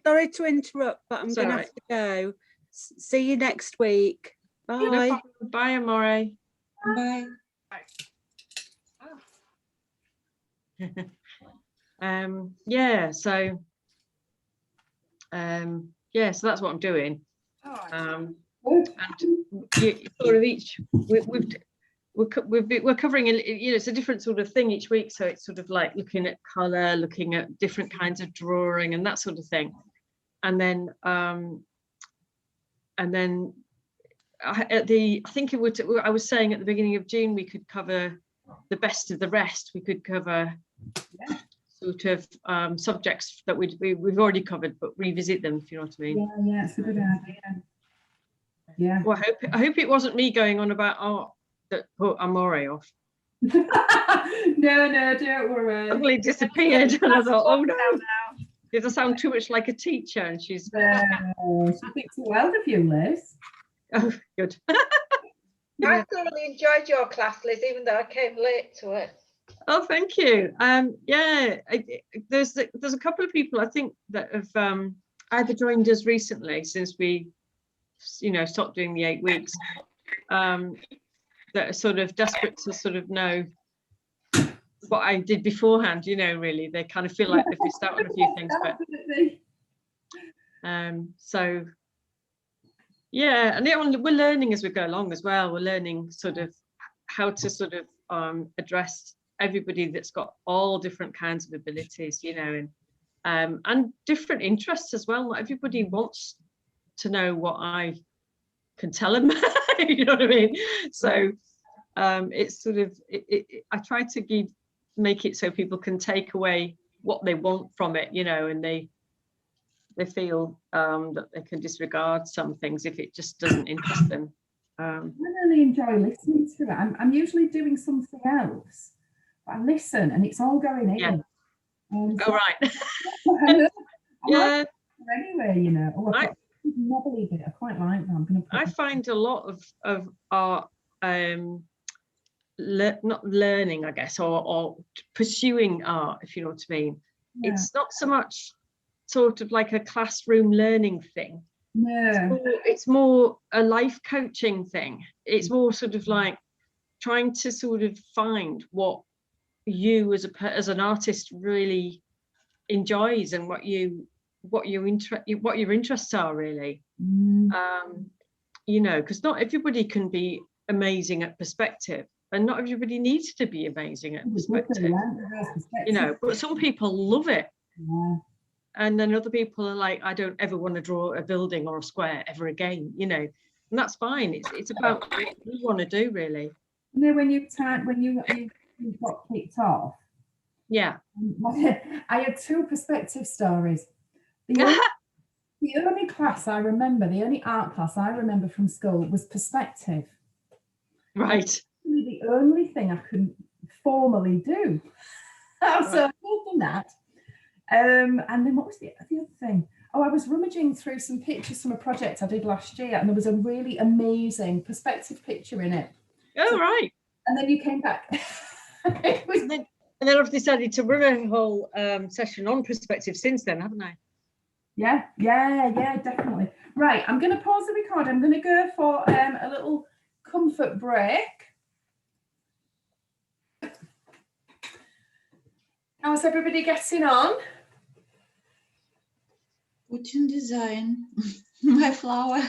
sorry to interrupt, but I'm going to have to go. See you next week. Bye. Bye, Amore. Bye. yeah, so yeah, so that's what I'm doing. All right. And you sort of each we're covering, you know, it's a different sort of thing each week, so it's sort of like looking at color, looking at different kinds of drawing and that sort of thing. And then I think it would, I was saying at the beginning of June we could cover the best of the rest. We could cover sort of subjects that we've already covered, but revisit them, if you know what I mean. Yeah, it's a good idea. Yeah. Well, I hope it wasn't me going on about art that put Amore off. No, don't worry. Suddenly disappeared, and I thought, oh no, did I sound too much like a teacher? And she's She thinks well of you, Liz. oh good. I thoroughly enjoyed your class, Liz, even though I came late to it. Oh, thank you. Yeah, there's a couple of people I think that have either joined us recently since we, you know, stopped doing the 8 weeks, that are sort of desperate to sort of know what I did beforehand. You know, really, they kind of feel like they've missed out on a few things, but so yeah, and we're learning as we go along as well. We're learning sort of how to sort of address everybody that's got all different kinds of abilities, you know, and different interests as well. Not everybody wants to know what I can tell them. You know what I mean? So it's sort of I try to make it so people can take away what they want from it, you know, and they feel that they can disregard some things if it just doesn't interest them. I really enjoy listening to it. I'm usually doing something else, but I listen and it's all going in. Yeah. So Oh right. Yeah. Anyway, you know. Oh, I never leave it. I quite like that. I'm going to. I find a lot of art, not learning, I guess, or pursuing art, if you know what I mean. Yeah. It's not so much sort of like a classroom learning thing. No. It's more a life coaching thing. It's more sort of like trying to sort of find what you as an artist really enjoys and what your interests are really. You know, because not everybody can be amazing at perspective, and not everybody needs to be amazing at perspective. You know, but some people love it. Yeah. And then other people are like, I don't ever want to draw a building or a square ever again, you know, and that's fine. It's about what you want to do, really. You know, when you got kicked off. Yeah. I had 2 perspective stories. The only class I remember, the only art class I remember from school was perspective. Right. The only thing I could formally do. So I've done that. And then what was the other thing? Oh, I was rummaging through some pictures from a project I did last year, and there was a really amazing perspective picture in it. Oh, so, right. And then you came back. And then I've decided to run a whole session on perspective since then, haven't I? Yeah, definitely. Right, I'm going to pause the record. I'm going to go for a little comfort break. How's everybody getting on? Putin design, my flower.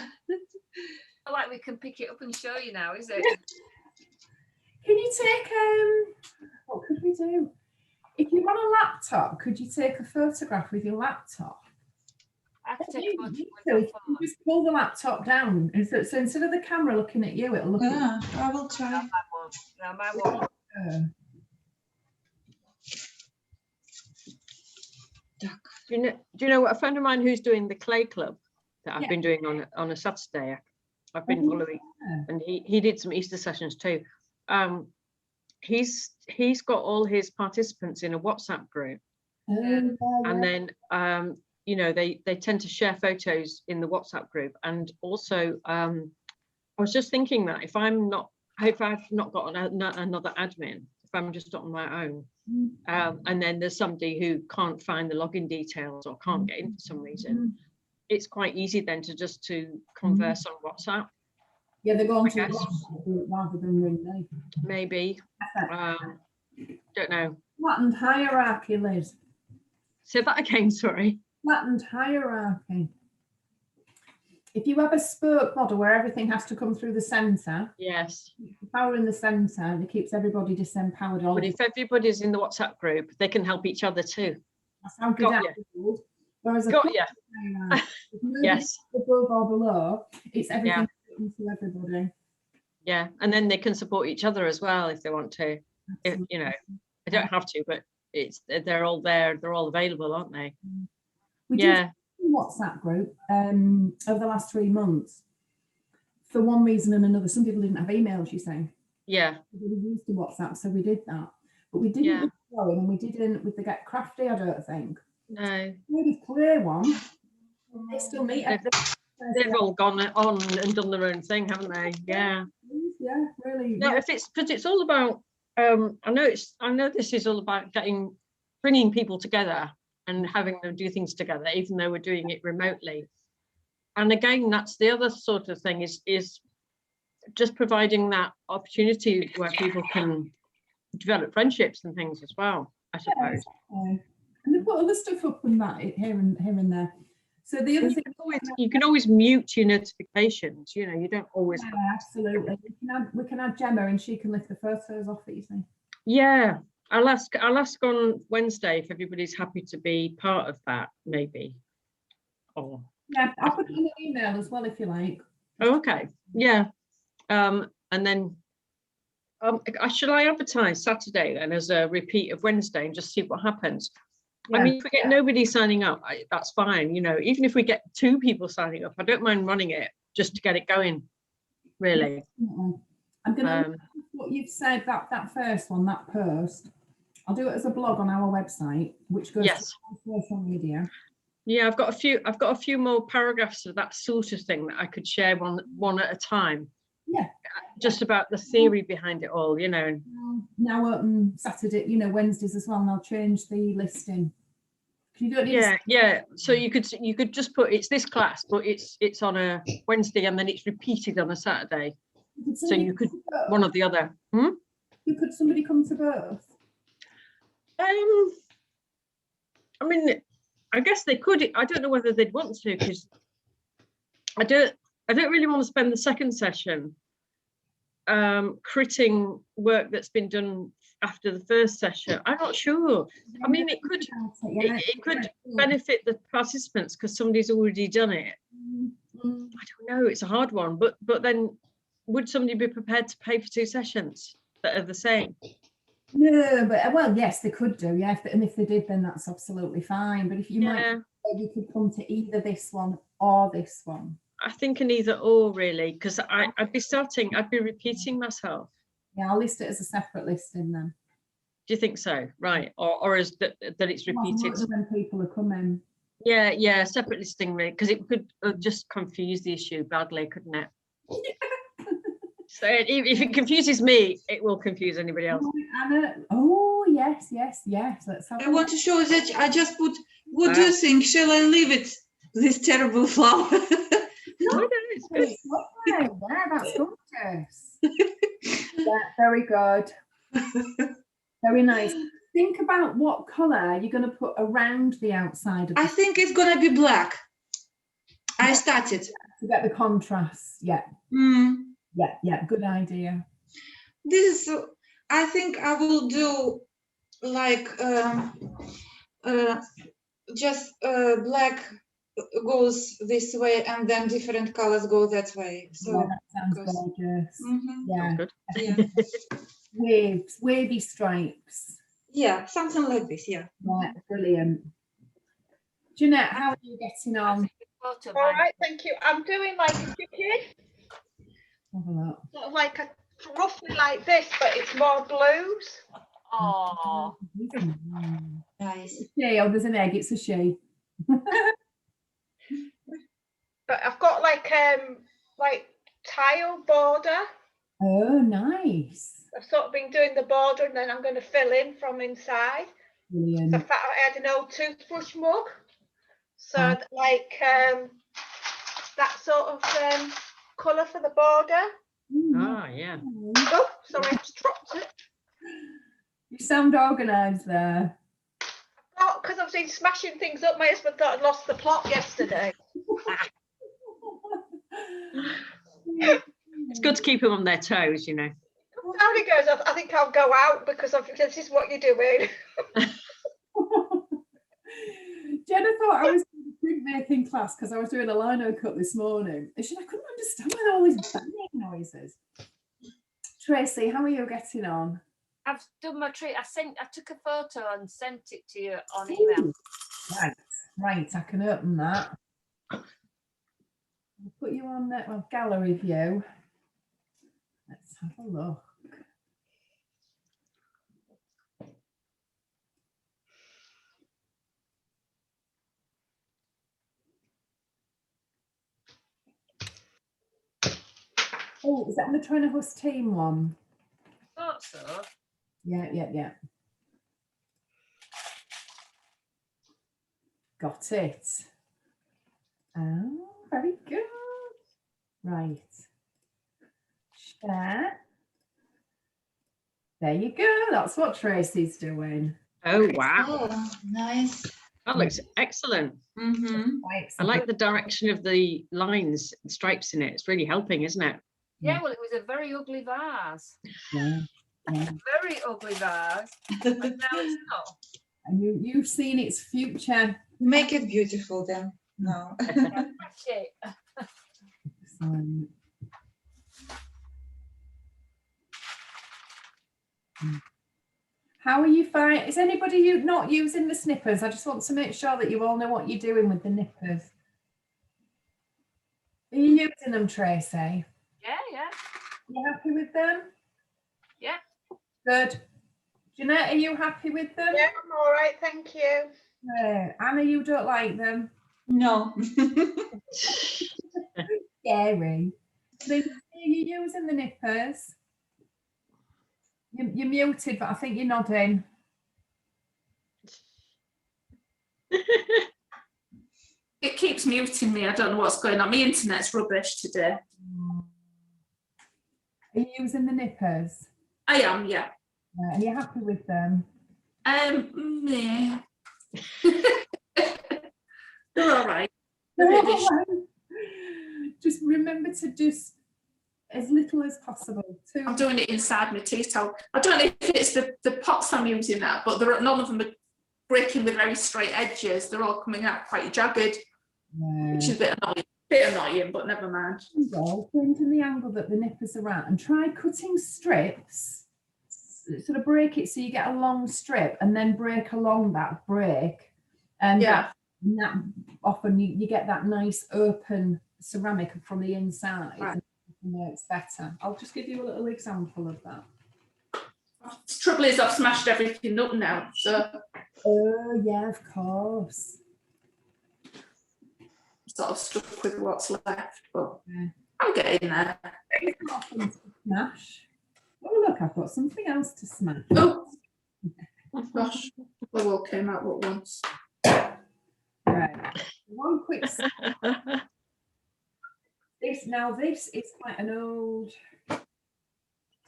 Not like we can pick it up and show you now, is it? Can you take what could we do? If you're on a laptop, could you take a photograph with your laptop? I can take a photo with so my phone. just pull the laptop down. So instead of the camera looking at you, it'll look at you. I will try. No, mine won't. Do you know what a friend of mine who's doing the clay club that I've been doing on a Saturday? I've been following, and he did some Easter sessions too. He's got all his participants in a WhatsApp group, and then you know, they tend to share photos in the WhatsApp group. And also I was just thinking that if I've not got another admin, if I'm just on my own, and then there's somebody who can't find the login details or can't get in for some reason, it's quite easy then to converse on WhatsApp. Yeah, they're going to rather than ring me. Maybe. Don't know. Flattened hierarchy, Liz. Say that again, sorry. Flattened hierarchy. If you have a spoke model where everything has to come through the centre, Yes. the power in the centre, it keeps everybody disempowered. All But if everybody's in the WhatsApp group, they can help each other too. that's how good Got ya. build. Whereas a Got flattened ya. hierarchy, if nobody Yes. above or below, it's everything Yeah. to everybody. Yeah. And then they can support each other as well if they want to. If, you know, they don't have to, but they're all there. They're all available, aren't they? We Yeah. did a WhatsApp group over the last 3 months for one reason and another. Some people didn't have emails, you say. Yeah. We were used to WhatsApp, so we did that. But we didn't Yeah. with Flowing, and we didn't with the Get Crafty, I don't think. No. Maybe Clear one. They still meet at the They've all gone on and done their own thing, haven't they? Yeah. yeah, really. No, Yeah. if it's because it's all about I know this is all about bringing people together and having them do things together, even though we're doing it remotely. And again, that's the other sort of thing is just providing that opportunity where people can develop friendships and things as well, I suppose. And they put other stuff up and that here and there. So the other And thing, you can always mute your notifications, you know, you don't always. yeah, absolutely. We can add Gemma and she can lift the photos off it, you see. Yeah, I'll ask on Wednesday if everybody's happy to be part of that, maybe. Or Yeah, I'll put it in an email as well if you like. oh, okay, yeah. And then should I advertise Saturday then as a repeat of Wednesday and just see what happens? Yeah. I mean, if we get nobody signing up, that's fine. You know, even if we get 2 people signing up, I don't mind running it just to get it going. Really. I'm gonna what you've said, that first one, that post. I'll do it as a blog on our website, which goes Yes. to social media. Yeah, I've got a few more paragraphs of that sort of thing that I could share one at a time. Yeah. Just about the theory behind it all, you know. Now open Saturday, you know, Wednesdays as well, and I'll change the listing. You don't need Yeah. So you could just put it's this class, but it's on a Wednesday and then it's repeated on a Saturday. So you could one or the other. Could somebody come to both? I mean, I guess they could. I don't know whether they'd want to, because I don't really want to spend the second session critting work that's been done after the first session. I'm not sure. I mean, it could benefit the participants because somebody's already done it. I don't know. It's a hard one, but then would somebody be prepared to pay for 2 sessions that are the same? No, but well, yes, they could do. Yeah, and if they did, then that's absolutely fine. But if you might, you could come to either this one or this one. I think an either or really, because I'd be repeating myself. Yeah, I'll list it as a separate listing then. Do you think so? Right, or is that it's repeated? When people are coming. Yeah, separate listing, because it could just confuse the issue badly, couldn't it? So if it confuses me, it will confuse anybody else. Anna, oh yes. Let's have I want to show that I just put. What do you think? Shall I leave it? This terrible flower. No, it's good. It's lovely. Yeah, that's gorgeous. Yeah, very good. Very nice. Think about what colour you're going to put around the outside of I think it's gonna be black. I started. to get the contrast. Yeah. Yeah, good idea. This is. I think I will do like just black goes this way and then different colors go that way. So Yeah, that sounds gorgeous. Yeah. Good. yeah, wavy stripes. yeah, something like this. Yeah. Yeah, brilliant. Jeanette, how are you getting on? Photo All mine. right, thank you. I'm doing like a chicken, Have a look. sort of like a roughly like this, but it's more blues. Oh, Nice. She, oh, there's an egg. It's a she. But I've got like tile border. Oh, nice. I've sort of been doing the border and then I'm going to fill in from inside. Brilliant. So I had an old toothbrush mug. So Oh. like that sort of colour for the border. Ah, yeah. Oh, sorry, I just dropped it. You sound organised there. because I've been smashing things up. My husband thought I'd lost the plot yesterday. It's good to keep them on their toes, you know. Down he goes, I think I'll go out because this is what you're doing. Jenna thought I was in a printmaking class because I was doing a lino cut this morning. And she said, I couldn't understand why all these banging noises. Tracy, how are you getting on? I've done my treat. I took a photo and sent it to you on email. Ooh, right, I can open that. I'll put you on gallery view. Let's have a look. Oh, is that on the Trainer Hus team one? Thought so. Yeah. Got it. Oh, very good. Right. Share. There you go. That's what Tracy's doing. Oh, wow. Oh, nice. That looks excellent. Right, I like the direction of the lines, and stripes in it. It's really helping, isn't it? Yeah, well, it was a very ugly vase. Yeah. Very ugly vase. And now it's not. And you've seen its future. Make it beautiful then. No. Shit. How are you finding? Is anybody not using the snippers? I just want to make sure that you all know what you're doing with the nippers. Are you using them, Tracy? Yeah. You happy with them? Yeah. Good. Jeanette, are you happy with them? Yeah, I'm all right, thank you. Anna, you don't like them? No. Scary. Are you using the nippers? You're muted, but I think you're nodding. It keeps muting me. I don't know what's going on. My internet's rubbish today. Are you using the nippers? I am, yeah. Are you happy with them? Yeah. They're all right. Just remember to just as little as possible. I'm doing it inside my tea towel. I don't know if it's the pots I'm using now, but none of them are breaking with very straight edges. They're all coming out quite jagged, which is a bit annoying, but never mind. Change in the angle that the nippers are at and try cutting strips. Sort of break it so you get a long strip and then break along that break. And that often you get that nice open ceramic from the inside. Right. And it works better. I'll just give you a little example of that. The trouble is I've smashed everything up now, so. Oh yeah, of course. Sort of stuck with what's left, but I'm getting there. It's not fun to smash. Oh look, I've got something else to smash. Oh gosh, the all came out at once. Right. One quick. This is quite an old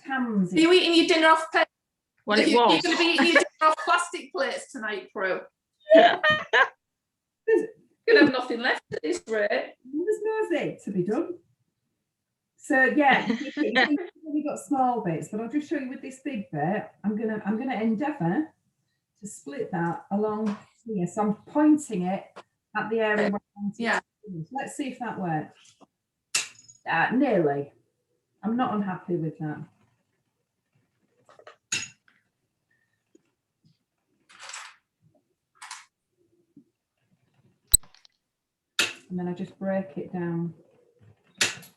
Tansy. Are you eating your dinner off plate? Well, it You're was. going to be eating your dinner off plastic plates tonight, Pro. Yeah. You're going to have nothing left at this rate. There's mosaic to be done. So yeah, we've got small bits, but I'll just show you with this big bit. I'm gonna endeavour to split that along here. So I'm pointing it at the area where I want it to finish. Let's see if that works. Nearly. I'm not unhappy with that. And then I just break it down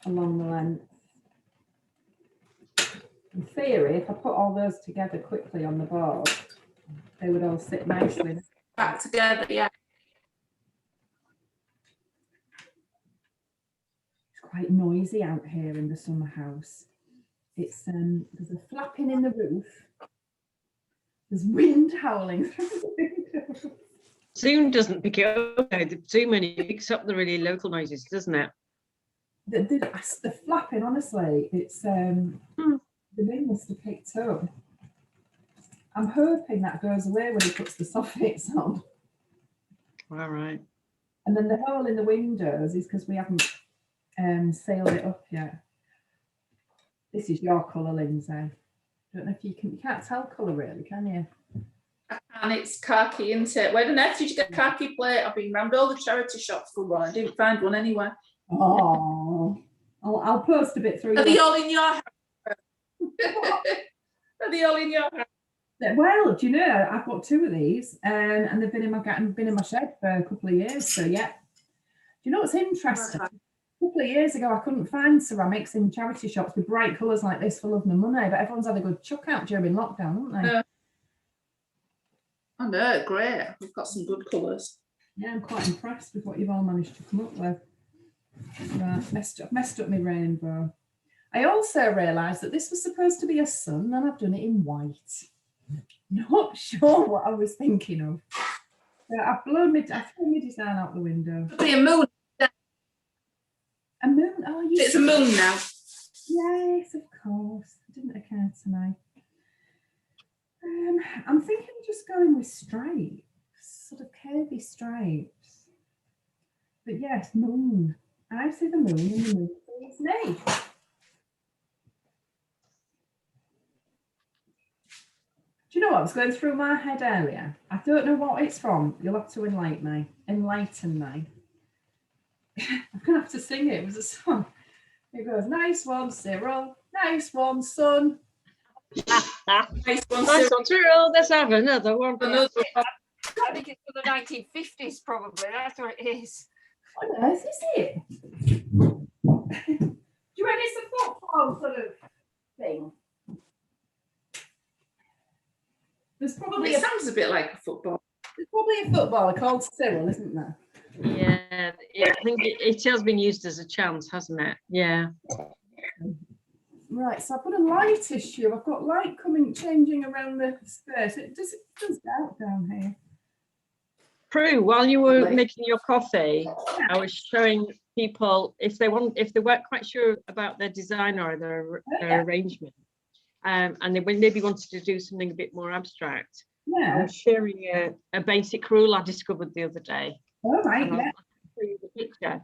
along the length. In theory, if I put all those together quickly on the board, they would all sit nicely. Back together, yeah. It's quite noisy out here in the summer house. It's there's a flapping in the roof. There's wind howling through the window. Zoom doesn't pick it up. The Zoom only picks up the really local noises, doesn't it? The flapping, honestly, it's the wind must have picked up. I'm hoping that goes away when he puts the soffits on. All right. And then the hole in the windows is because we haven't sealed it up yet. This is your colour, Lindsay. Don't know if you can't tell colour really, can you? And it's khaki, isn't it? Where on earth did you get khaki plate? I've been round all the charity shops for one. I didn't find one anywhere. Oh, I'll post a bit through. Are they all in your house? Are they all in your house? Well, do you know, I've got 2 of these, and they've been in my shed for a couple of years. So yeah. Do you know what's interesting? A couple of years ago, I couldn't find ceramics in charity shops with bright colours like this for love nor money, but everyone's had a good chuck out during lockdown, haven't they? I know, great. We've got some good colours. Yeah, I'm quite impressed with what you've all managed to come up with. Right, messed up my rainbow. I also realised that this was supposed to be a sun, and I've done it in white. Not sure what I was thinking of. So I've thrown my design out the window. It'll be a moon. A moon? Oh, you It's a moon now. Yes, of course. It didn't occur to me. I'm thinking of just going with stripes, sort of curvy stripes. But yes, moon. I see the moon and the moon sees me. Do you know what? I was going through my head earlier. I don't know what it's from. You'll have to enlighten me. I'm going to have to sing it. It was a song. It goes, nice one, Cyril. Nice one, son. Nice one, Nice one, Cyril. Let's have another one. I think it's for the 1950s, probably. That's what it is. What on earth is it? Do you reckon it's a football sort of thing? There's probably It sounds a bit like a football. there's probably a footballer called Cyril, isn't there? Yeah, I think it has been used as a chance, hasn't it? Yeah. Right, so I've got a light issue. I've got light changing around the space. It does dark down here. Prue, while you were Lovely. making your coffee, I was showing people if they weren't quite sure about their design or their arrangement, and they maybe wanted to do something a bit more abstract. I Yeah. was sharing a basic rule I discovered the other day. All right. And I'll Yeah. show you the picture.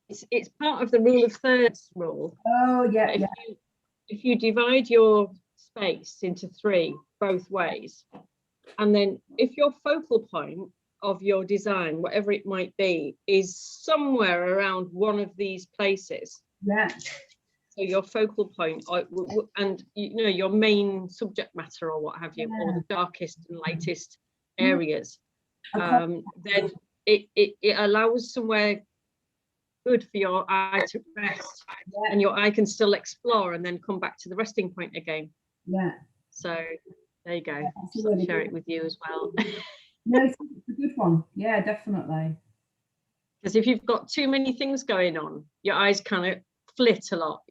It's part of the rule of thirds rule. Oh yeah. Yeah. If you divide your space into 3 both ways, and then if your focal point of your design, whatever it might be, is somewhere around one of these places, Yeah. so your focal point and your main subject matter or what have you, or the darkest and lightest areas, then it allows somewhere good for your eye to rest, and your eye can still explore and then come back to the resting point again. Yeah. So there you go. That's Just really share good. it with you as well. No, it's a good one. Yeah, definitely. Because if you've got too many things going on, your eyes kind of flit a lot,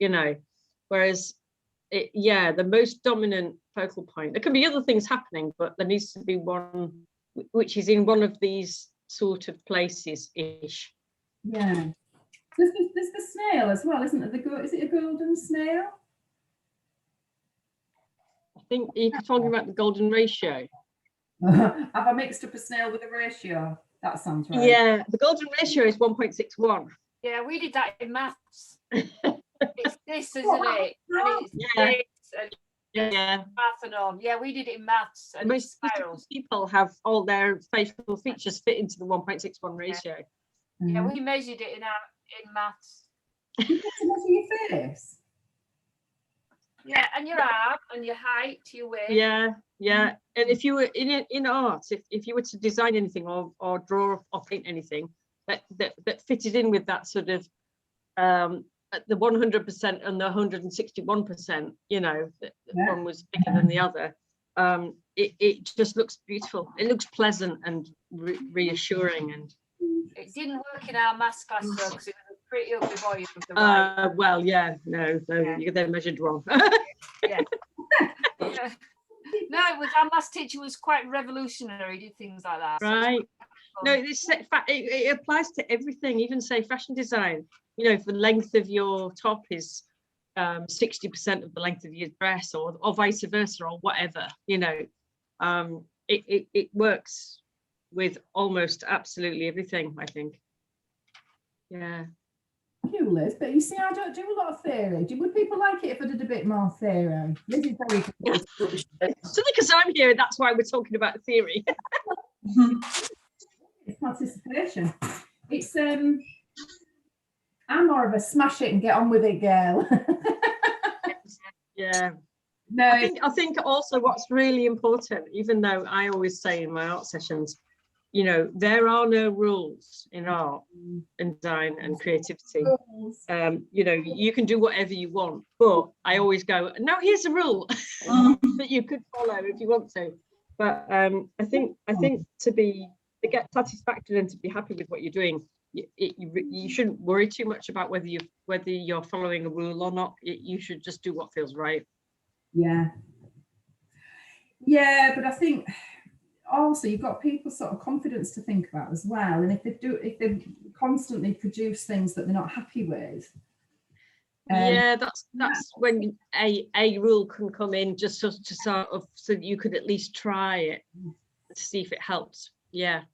whereas the most dominant focal point, there can be other things happening, but there needs to be one which is in one of these sort of places ish. Yeah. There's the snail as well, isn't there? Is it a golden snail? I think you're talking about the golden ratio. Have I mixed up a snail with a ratio? That sounds right. Yeah, the golden ratio is 1.61. Yeah, we did that in maths. It's this, isn't it? And it's Yeah. this, and Yeah. math and on. Yeah, we did it in maths and Most spirals. people have all their facial features fit into the 1.61 ratio. Yeah, Mhm. we measured it in maths. You get to measure your face. Yeah, and your arm and your height, your weight. Yeah. And if you were in art, if you were to design anything or draw or paint anything that fitted in with that sort of the 100% and the 161%, one was bigger than the other. It just looks beautiful. It looks pleasant and reassuring. And It didn't work in our maths class though, because it was a pretty ugly boy of the right. well, yeah, no, Yeah. they're measured wrong. Yeah. No, it was our maths teacher was quite revolutionary. He did things like that. Right. No, it applies to everything, even say fashion design. If the length of your top is 60% of the length of your dress, or vice versa, or whatever, it works with almost absolutely everything, I think. Yeah. You, Liz, but you see, I don't do a lot of theory. Would people like it if I did a bit more theory? Liz is very So because I'm here, that's why we're talking about theory. it's participation. It's I'm more of a smash it and get on with it girl. Yeah. No, I think also what's really important, even though I always say in my art sessions, you know, there are no rules in art and design and creativity. You know, you can do whatever you want, but I always go, no, here's a rule that you could follow if you want to. But I think to get satisfaction and to be happy with what you're doing, you shouldn't worry too much about whether you're following a rule or not. You should just do what feels right. Yeah, but I think also you've got people's sort of confidence to think about as well, and if they constantly produce things that they're not happy with, yeah, that's when a rule can come in, just to sort of, so you could at least try it to see if it helps. Yeah,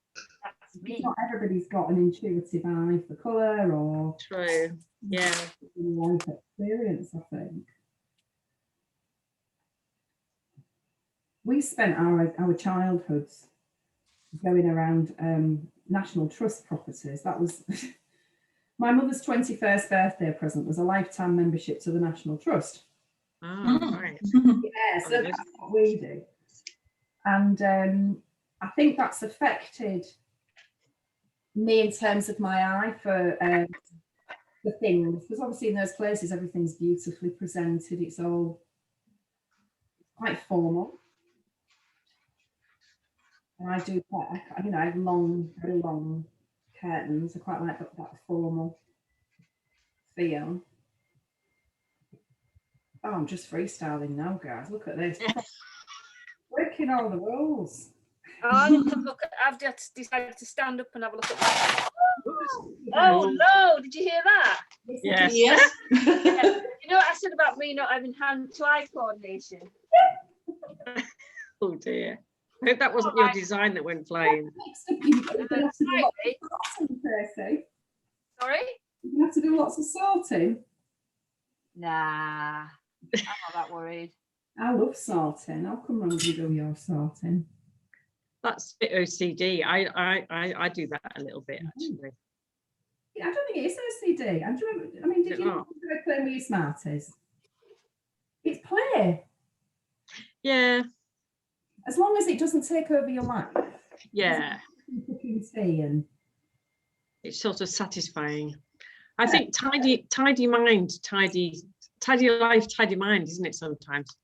That's me. not everybody's got an intuitive eye for colour or true. Yeah, life experience. I think we spent our childhoods going around National Trust properties. That was my mother's 21st birthday present, was a lifetime membership to the National Trust. right. Yeah, so that's what we do. And I think that's affected me in terms of my eye for things, because obviously in those places everything's beautifully presented. It's all quite formal. And I do quite, you know, I have very long curtains. I quite like that formal feel. Oh, I'm just freestyling now, guys. Look at this. Breaking all the rules. I've just decided to stand up and have a look at that. Oh no, did you hear that? Yes. Yes. You know what I said about me not having hand-to-eye coordination? Oh dear. I hope that wasn't your design that went flying. Sorry? You have to do lots of sorting. Nah, I'm not that worried. I love sorting. I'll come round and do your sorting. That's a bit OCD. I do that a little bit actually. Yeah, I don't think it is OCD. I mean, did you enjoy playing with your Smarties? It's play. Yeah. As long as it doesn't take over your life. Yeah. Cooking tea and It's sort of satisfying. I think tidy mind, tidy life, tidy mind, isn't it sometimes?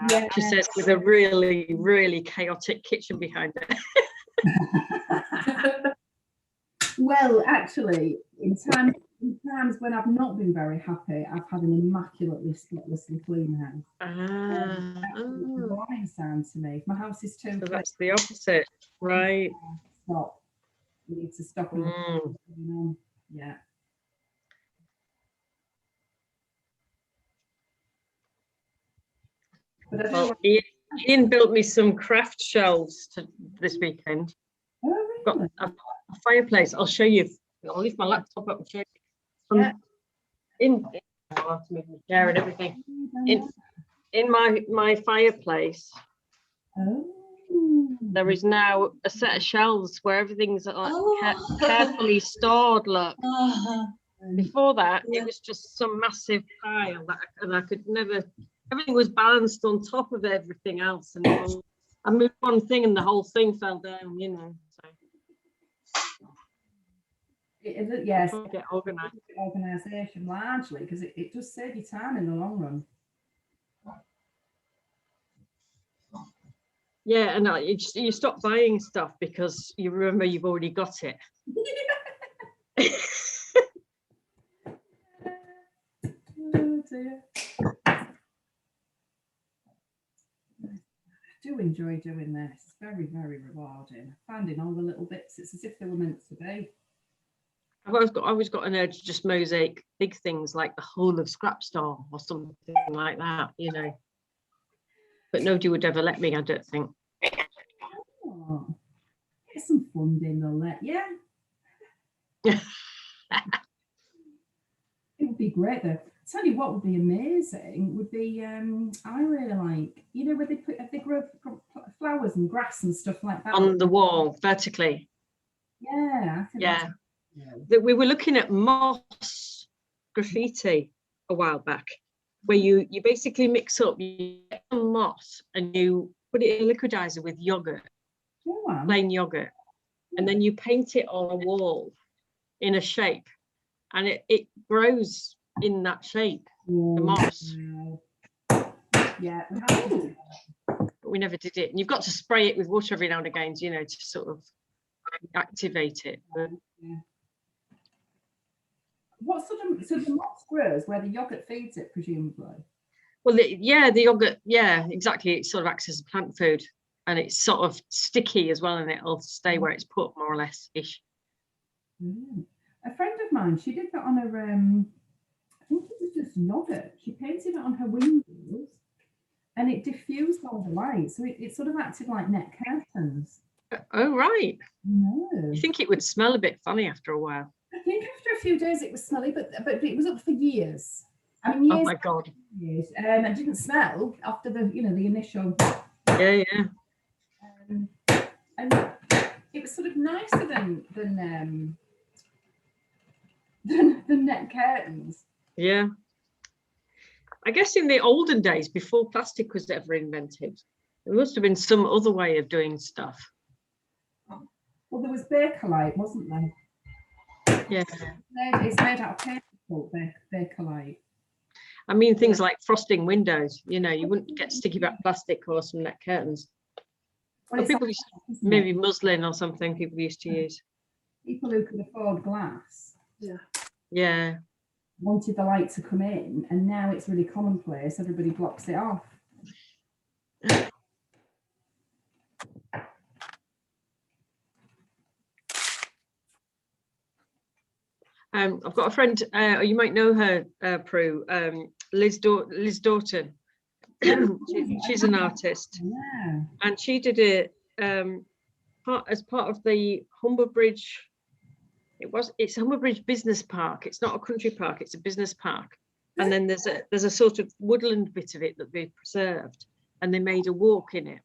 yeah. She says with a really, really chaotic kitchen behind it. Well, actually, in times when I've not been very happy, I've had an immaculately spotlessly clean house. Warning sound to me. If my house is too So clean, that's the opposite, right? stop. You need to stop. Yeah. But Well, Ian built me some craft shelves this weekend. Oh, really? Got a fireplace. I'll show you. I'll leave my laptop up and show you. Yeah. I'll have to move my chair and everything. In my fireplace, there is now a set of shelves where everything's like carefully stored. Look. Before that, it was just some massive pile and I could never. Everything was balanced on top of everything else, and I moved one thing and the whole thing fell down. You know. So. Yes. Get organised. Organisation largely because it does save you time in the long run. Yeah, and you stop buying stuff because you remember you've already got it. Oh dear. I do enjoy doing this. It's very, very rewarding. Finding all the little bits. It's as if they were meant to be. I've always got an urge to just mosaic big things like the whole of Scrap Store or something like that, you know. But nobody would ever let me, I don't think. Oh. Get some funding, they'll let you. It would be great though. Tell you what would be amazing would be I really like, you know, where they grow flowers and grass and stuff like that On the wall, vertically. Yeah, I think Yeah. that's That we were looking at moss graffiti a while back, where you basically mix up, you get some moss and you put it in a liquidizer with yogurt, plain yogurt, and then you paint it on a wall in a shape, and it grows in that shape, the moss. Yeah, we have to do that. But we never did it. And you've got to spray it with water every now and again, you know, to sort of activate it. But Yeah. What sort of, so the moss grows where the yogurt feeds it, presumably? well, the yogurt, yeah, exactly. It sort of acts as a plant food, and it's sort of sticky as well, and it'll stay where it's put, more or less ish. A friend of mine, she did that on her, I think it was just yogurt. She painted it on her windows, and it diffused all the light, so it sort of acted like net curtains. Oh, right. No. You think it would smell a bit funny after a while? I think after a few days it was smelly, but it was up for years. I mean, years. Oh my God. Years. It didn't smell after the, you know, the initial. Yeah. And it was sort of nicer than net curtains. Yeah. I guess in the olden days, before plastic was ever invented, there must have been some other way of doing stuff. Well, there was Bakelite, wasn't there? Yeah. It's made out of paper, called Bakelite. I mean, things like frosting windows, you know, you wouldn't get sticky back plastic or some net curtains. Well, Or people used, maybe muslin or something people used to use. People who could afford glass. Yeah. Wanted the light to come in, and now it's really commonplace. Everybody blocks it off. I've got a friend, you might know her, Prue, Liz Dorton. She's an artist, Yeah. and she did it as part of the Humber Bridge. It's Humber Bridge Business Park. It's not a country park, it's a business park. And then there's a sort of woodland bit of it that they preserved, and they made a walk in it.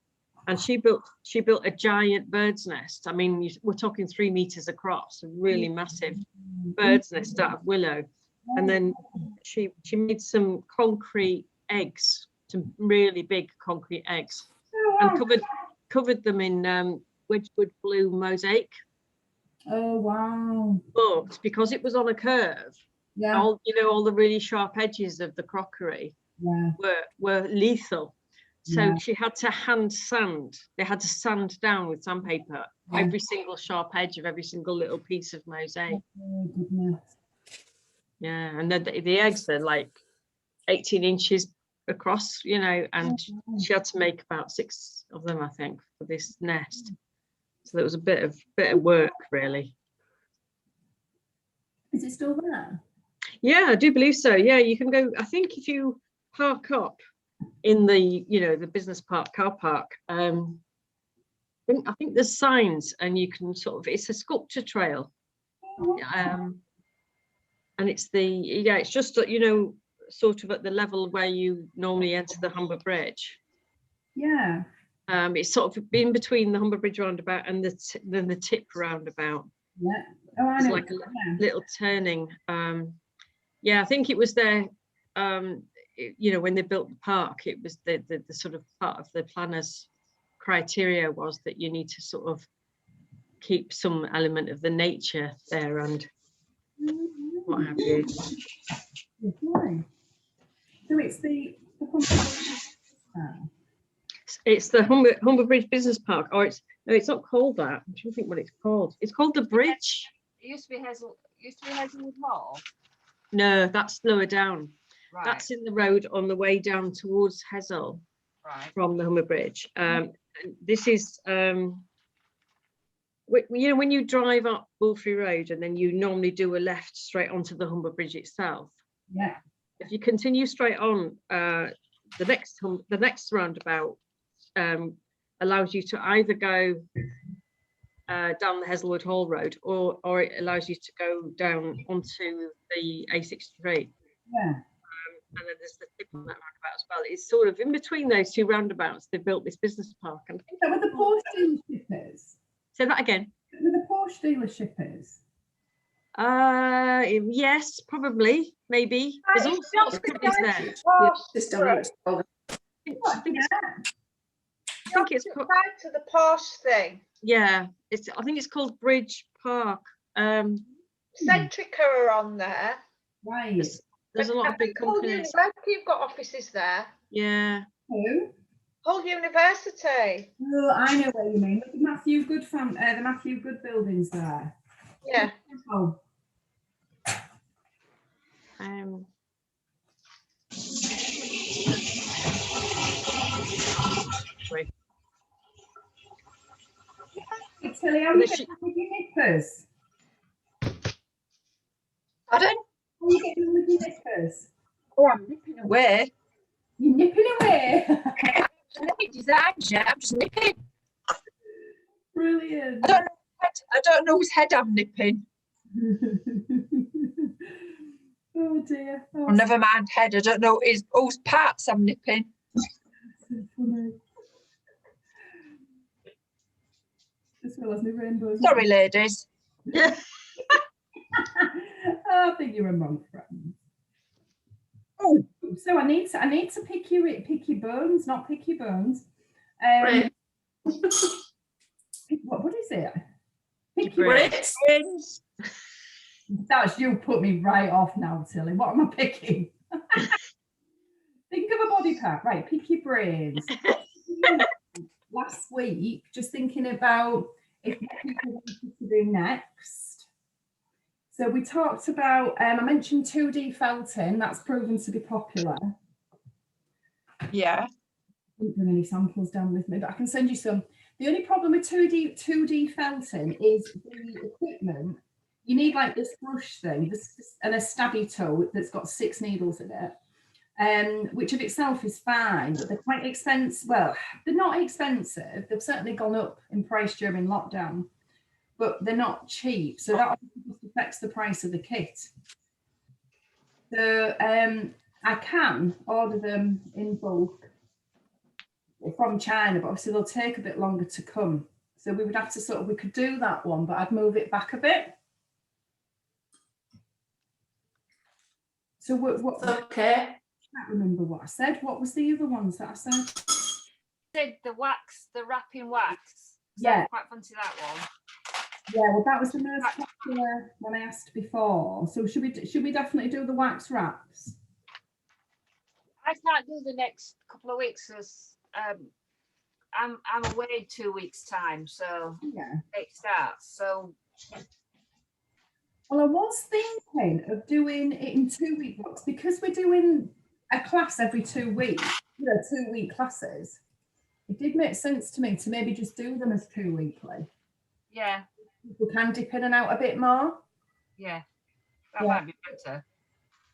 And she built a giant bird's nest. I mean, we're talking 3 meters across, a really massive bird's nest out of willow. And then she made some concrete eggs, some really big concrete eggs, and covered them in Wedgwood blue mosaic. Oh wow! But because it was on a curve, all the really sharp edges of the crockery were lethal. So she had to hand sand. They had to sand down with sandpaper every single sharp edge of every single little piece of mosaic. Oh goodness! Yeah, and then the eggs are like 18 inches across, you know, and she had to make about 6 of them, I think, for this nest. So there was a bit of work, really. Is it still there? Yeah, I do believe so. Yeah, you can go. I think if you park up in the, you know, the business park car park, I think there's signs, and you can sort of, it's a sculpture trail, and it's it's just, you know, sort of at the level where you normally enter the Humber Bridge. Yeah. It's sort of in between the Humber Bridge roundabout and then the tip roundabout. Yeah. Oh, I know. It's like a little turning. Yeah, I think it was there. You know, when they built the park, it was the sort of part of the planners' criteria was that you need to sort of keep some element of the nature there and what have you. Okay. So it's the Humber Bridge Business Park, or it's not called that. I'm trying to think what it's called. It's called the Bridge. It used to be Hazelwood Hall. No, that's lower down. Right. That's in the road on the way down towards Hessel, from the Humber Bridge. This is, you know, when you drive up Wolfrey Road and then you normally do a left straight onto the Humber Bridge itself. Yeah. If you continue straight on, the next roundabout allows you to either go down the Hazelwood Hall Road, or it allows you to go down onto the A63. Yeah. And then there's the tip on that roundabout as well. It's sort of in between those two roundabouts. They built this business park. And Is that where the Porsche dealership is? say that again. Where the Porsche dealership is? Yes, probably, maybe. There's all sorts of companies there. Just down the I think it's called, Back to the Porsche thing. yeah. I think it's called Bridge Park. Centrica are on there. Right. There's a lot of big Hull companies. University have got offices there. Yeah. Who? Hull University. Oh, I know what you mean. The Matthew Good the Matthew Good buildings there. Yeah. Oh, Wait. Tilly, how are you getting on with your nippers? Pardon? How are you getting on with your nippers? Oh, I'm nipping away. You're nipping away. Nipping designs, yeah, I'm just nipping. Brilliant. I don't know whose head I'm nipping. Oh dear. Oh, Oh, never mind head. I don't know whose parts I'm nipping. so funny. Just realised my rainbows. Sorry, ladies. I think you're among friends. Oh. So I need to pick your bones, not pick your bones. Right. What is it? Pick Your your Brits. Friends. That's you put me right off now, Tilly. What am I picking? Think of a body part. Right, pick your brains. Last week, just thinking about if people wanted to do next. So we talked about, I mentioned 2D felting. That's proven to be popular. Yeah. I didn't bring any samples down with me, but I can send you some. The only problem with 2D felting is the equipment. You need like this brush thing and a stabby toe that's got 6 needles in it, which of itself is fine, but they're quite expensive. Well, they're not expensive. They've certainly gone up in price during lockdown, but they're not cheap. So that just affects the price of the kit. So I can order them in bulk from China, but obviously they'll take a bit longer to come. So we would have to we could do that one, but I'd move it back a bit. So what Okay. I can't remember what I said. What was the other ones that I said? Said the wax, the wrapping wax. Yeah. I quite fancy that one. Yeah, well, that was the most popular one I asked before. So should we definitely do the wax wraps? I can't do the next couple of weeks because I'm away in 2 weeks' time, so Yeah. it starts. So Well, I was thinking of doing it in 2-week blocks because we're doing a class every 2 weeks, 2-week classes. It did make sense to me to maybe just do them as 2 weekly. yeah, People can dip in and out a bit more. yeah, that Yeah. might be better.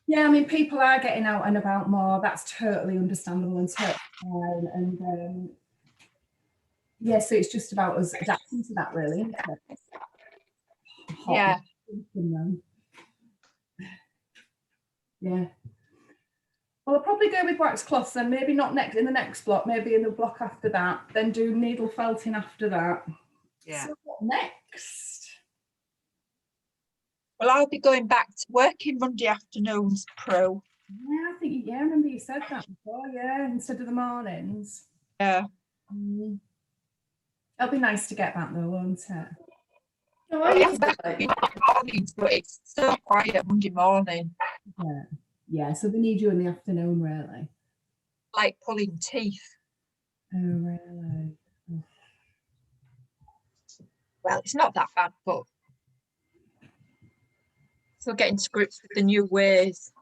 Yeah, I mean, people are getting out and about more. That's totally understandable and totally fine. And yeah, so it's just about us adapting to that, really, isn't it? Yeah. Yeah. Well, I'll probably go with wax cloths then. Maybe not in the next block. Maybe in the block after that. Then do needle felting after that. Yeah. So what next? Well, I'll be going back to working Monday afternoons, Pro. Yeah, I remember you said that before. Yeah, instead of the mornings. Yeah. It'll be nice to get back though, won't it? Oh, Well, yeah. it's back in the mornings, but it's so quiet Monday morning, Yeah. Yeah. So they need you in the afternoon, really. like pulling teeth. Oh, really? Well, it's not that bad, but still getting to grips with the new ways.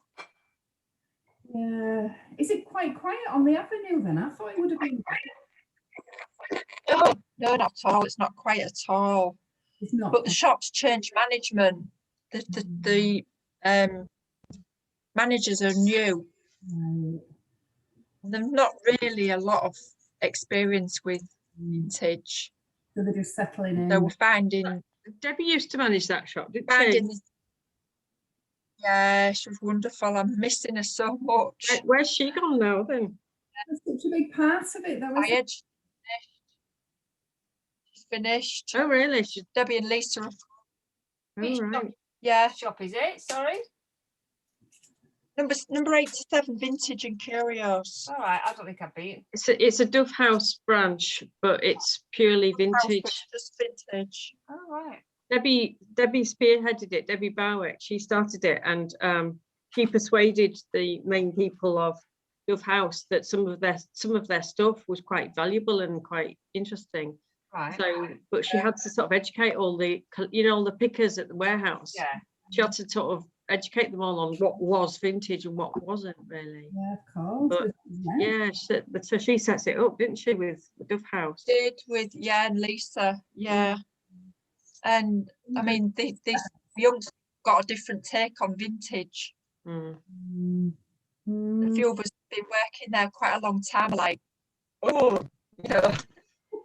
Yeah. Is it quite quiet on the avenue then? I thought it would have been. Oh, no, not at all. It's not quiet at all. It's not. But the shop's changed management. The managers are new. Right. They've not really a lot of experience with vintage. So they're just settling in. So we're finding Debbie used to manage that shop, didn't finding she? this. Yeah, she was wonderful. I'm missing her so much. Where's she gone now then? That's such a big part of it, though, isn't it? Tired. She's finished. Oh really? She's Debbie and Lisa are, oh, right. yeah. Shop is it? Sorry. Number 87, vintage and curios. All right. I don't think I've been. It's a Dove House branch, but it's purely vintage. Just vintage. All right. Debbie spearheaded it. Debbie Bowick, she started it, and she persuaded the main people of Dove House that some of their stuff was quite valuable and quite interesting. Right. So, but she had to sort of educate all the all the pickers at the warehouse. Yeah. She had to sort of educate them all on what was vintage and what wasn't really. Yeah, of course. But yeah, so she sets it up, didn't she, with Dove House? Did with and Lisa, yeah. And I mean, these youngsters got a different take on vintage. Mm. A few of us have been working there quite a long time, like, oh, you know.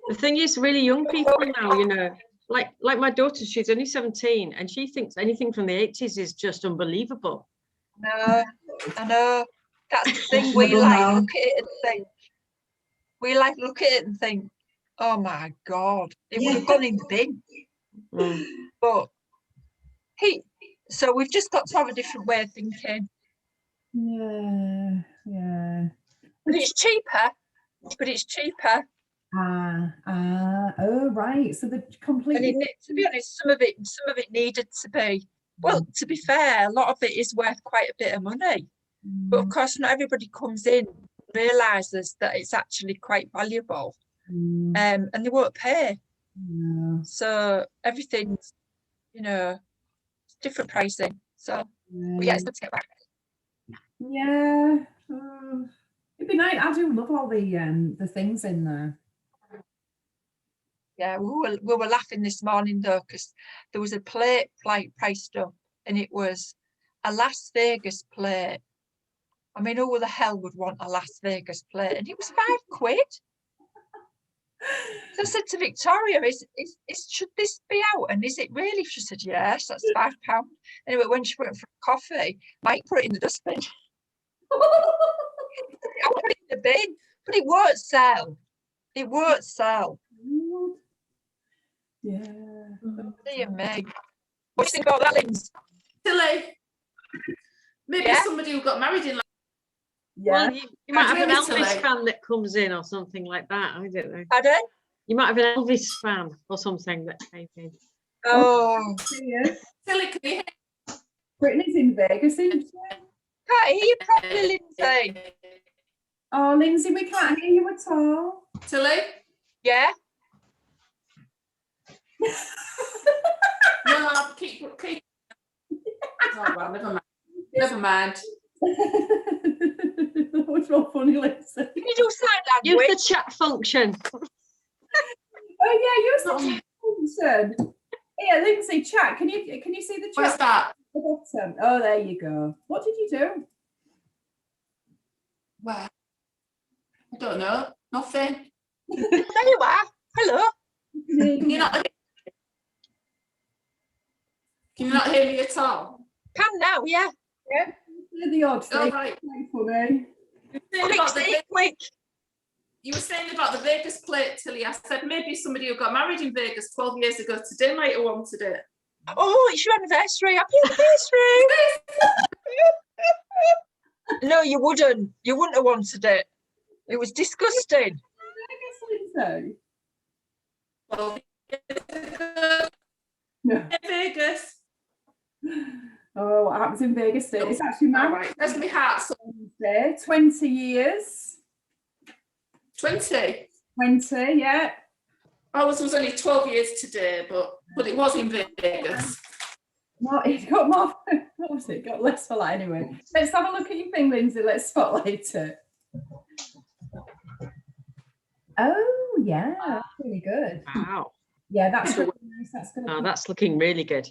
The thing is, really young people now, like my daughter, she's only 17, and she thinks anything from the 80s is just unbelievable. No, I know. That's the thing. We look at it and think, oh my God, it would have gone in the bin. Mm. But so we've just got to have a different way of thinking. Yeah, yeah. But it's cheaper. Oh, right. So they're And completely. to be honest, some of it needed to be. Well, to be fair, a lot of it is worth quite a bit of money. But of course, not everybody comes in and realizes that it's actually quite valuable, and they won't pay. Yeah. So everything's, different pricing. So yeah, it's good to get back. Yeah. It'd be nice. I do love all the things in there. Yeah, we were laughing this morning though, because there was a plate priced up, and it was a Las Vegas plate. I mean, who the hell would want a Las Vegas plate? And it was £5. So I said to Victoria, should this be out? And is it really? She said, yes, that's £5. Anyway, when she went for coffee, Mike put it in the dustbin. I put it in the bin, but it won't sell. It won't sell. Yeah. Dear me. What do you think about that, Linz? Silly. Maybe somebody who got married in. Well, you might have an really Elvis silly. fan that comes in or something like that. I don't know. Pardon? You might have an Elvis fan or something that came in. Oh, Yeah. Silly, can you hear? Brittany's in Vegas, isn't she? can't hear you properly, Lindsay. Oh, Lindsay, we can't hear you at all. Silly? Yeah? No, keep. Oh, well, never mind. Never mind. That was not funny, Lindsay. Can you do sign Use language? the chat function. Oh yeah, use the chat function. Here, Lindsay, chat. Can you see the chat? What's that? at the bottom? Oh, there you go. What did you do? Well, I don't know. Nothing. There you are. Hello. Can you not hear me at all? Can now, yeah. The odd Oh, thing. right. Quite funny. You were saying about the Vegas plate, Tilly. I said maybe somebody who got married in Vegas 12 years ago today might have wanted it. Oh, it's your anniversary. Happy anniversary. No, you wouldn't. You wouldn't have wanted it. It was disgusting. Lindsay. Well, No. Vegas. Oh, what happens in Vegas? It's actually All my right. That's my heart. So birthday. 20 years. 20. 20, yeah. Ours was only 12 years today, but it was in Vegas. Well, it got more. What was it? Got less for that anyway. Let's have a look at your thing, Lindsay. Let's spotlight it. Oh, yeah. That's really good. Wow. Yeah, that's really nice. That's going Oh, that's looking really good.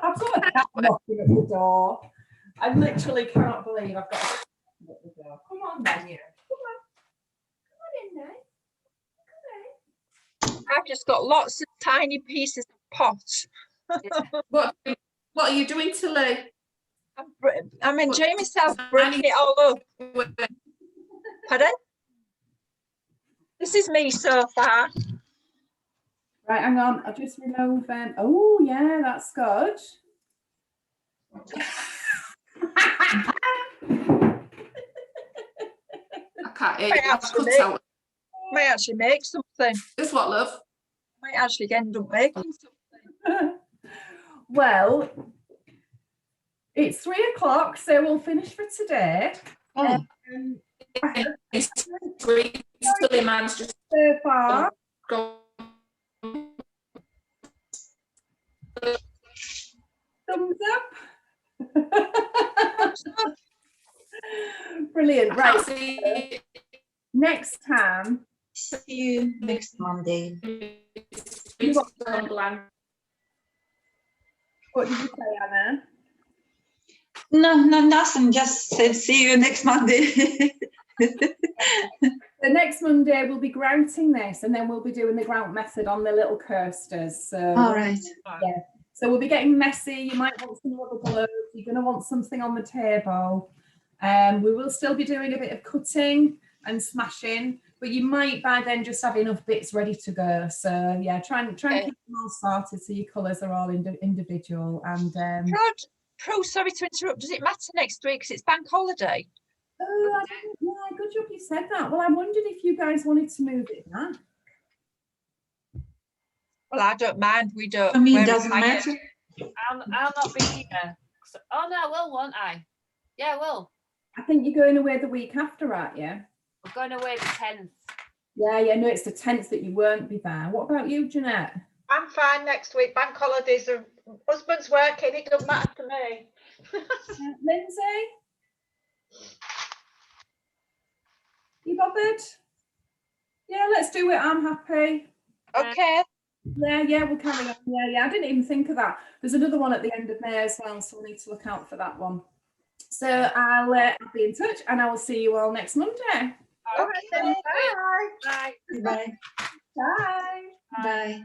I've got a cat knocking at the door. I literally cannot believe I've got a cat at the door. Come on, then, you. Come on in there. I I've just got lots of tiny pieces of pot. What are you doing, Tilly? I'm enjoying myself breaking it all up. Pardon? This is me so far. Right, hang on. I'll just remove them. Oh, yeah, that's good. I can't hear Might you. might actually make something. This what, love? Might actually end up making something. Well, it's 3 o'clock, so we'll finish for today. Oh, Silly man's just So far, go. thumbs up. Brilliant. Right. See Next time. see you next Monday. you. What did you say, Anna? No, nothing. Just said see you next Monday. The next Monday we'll be grouting this, and then we'll be doing the grout method on the little coasters. So All right. yeah. So we'll be getting messy. You might want some rubber gloves. You're going to want something on the table. We will still be doing a bit of cutting and smashing, but you might by then just have enough bits ready to go. So yeah, try and keep them all sorted so your colours are all individual. And Pro, sorry to interrupt. Does it matter next week because it's bank holiday? oh, yeah, good job you said that. Well, I wondered if you guys wanted to move it back. Well, I don't mind. We don't. I mean, we're it doesn't retired. matter. I'll not be here. Oh no, I will, won't I? Yeah, I will. I think you're going away the week after, aren't you? We're going away the 10th. Yeah, no, it's the 10th that you won't be there. What about you, Jeanette? I'm fine next week. Bank holidays are husband's working. It doesn't matter to me. Lindsay? You bothered? Yeah, let's do it. I'm happy. Okay. Yeah, we'll carry on. Yeah, I didn't even think of that. There's another one at the end of May as well, so we'll need to look out for that one. So I'll be in touch, and I will see you all next Monday. Okay. Bye. Bye. Bye. Bye. Bye.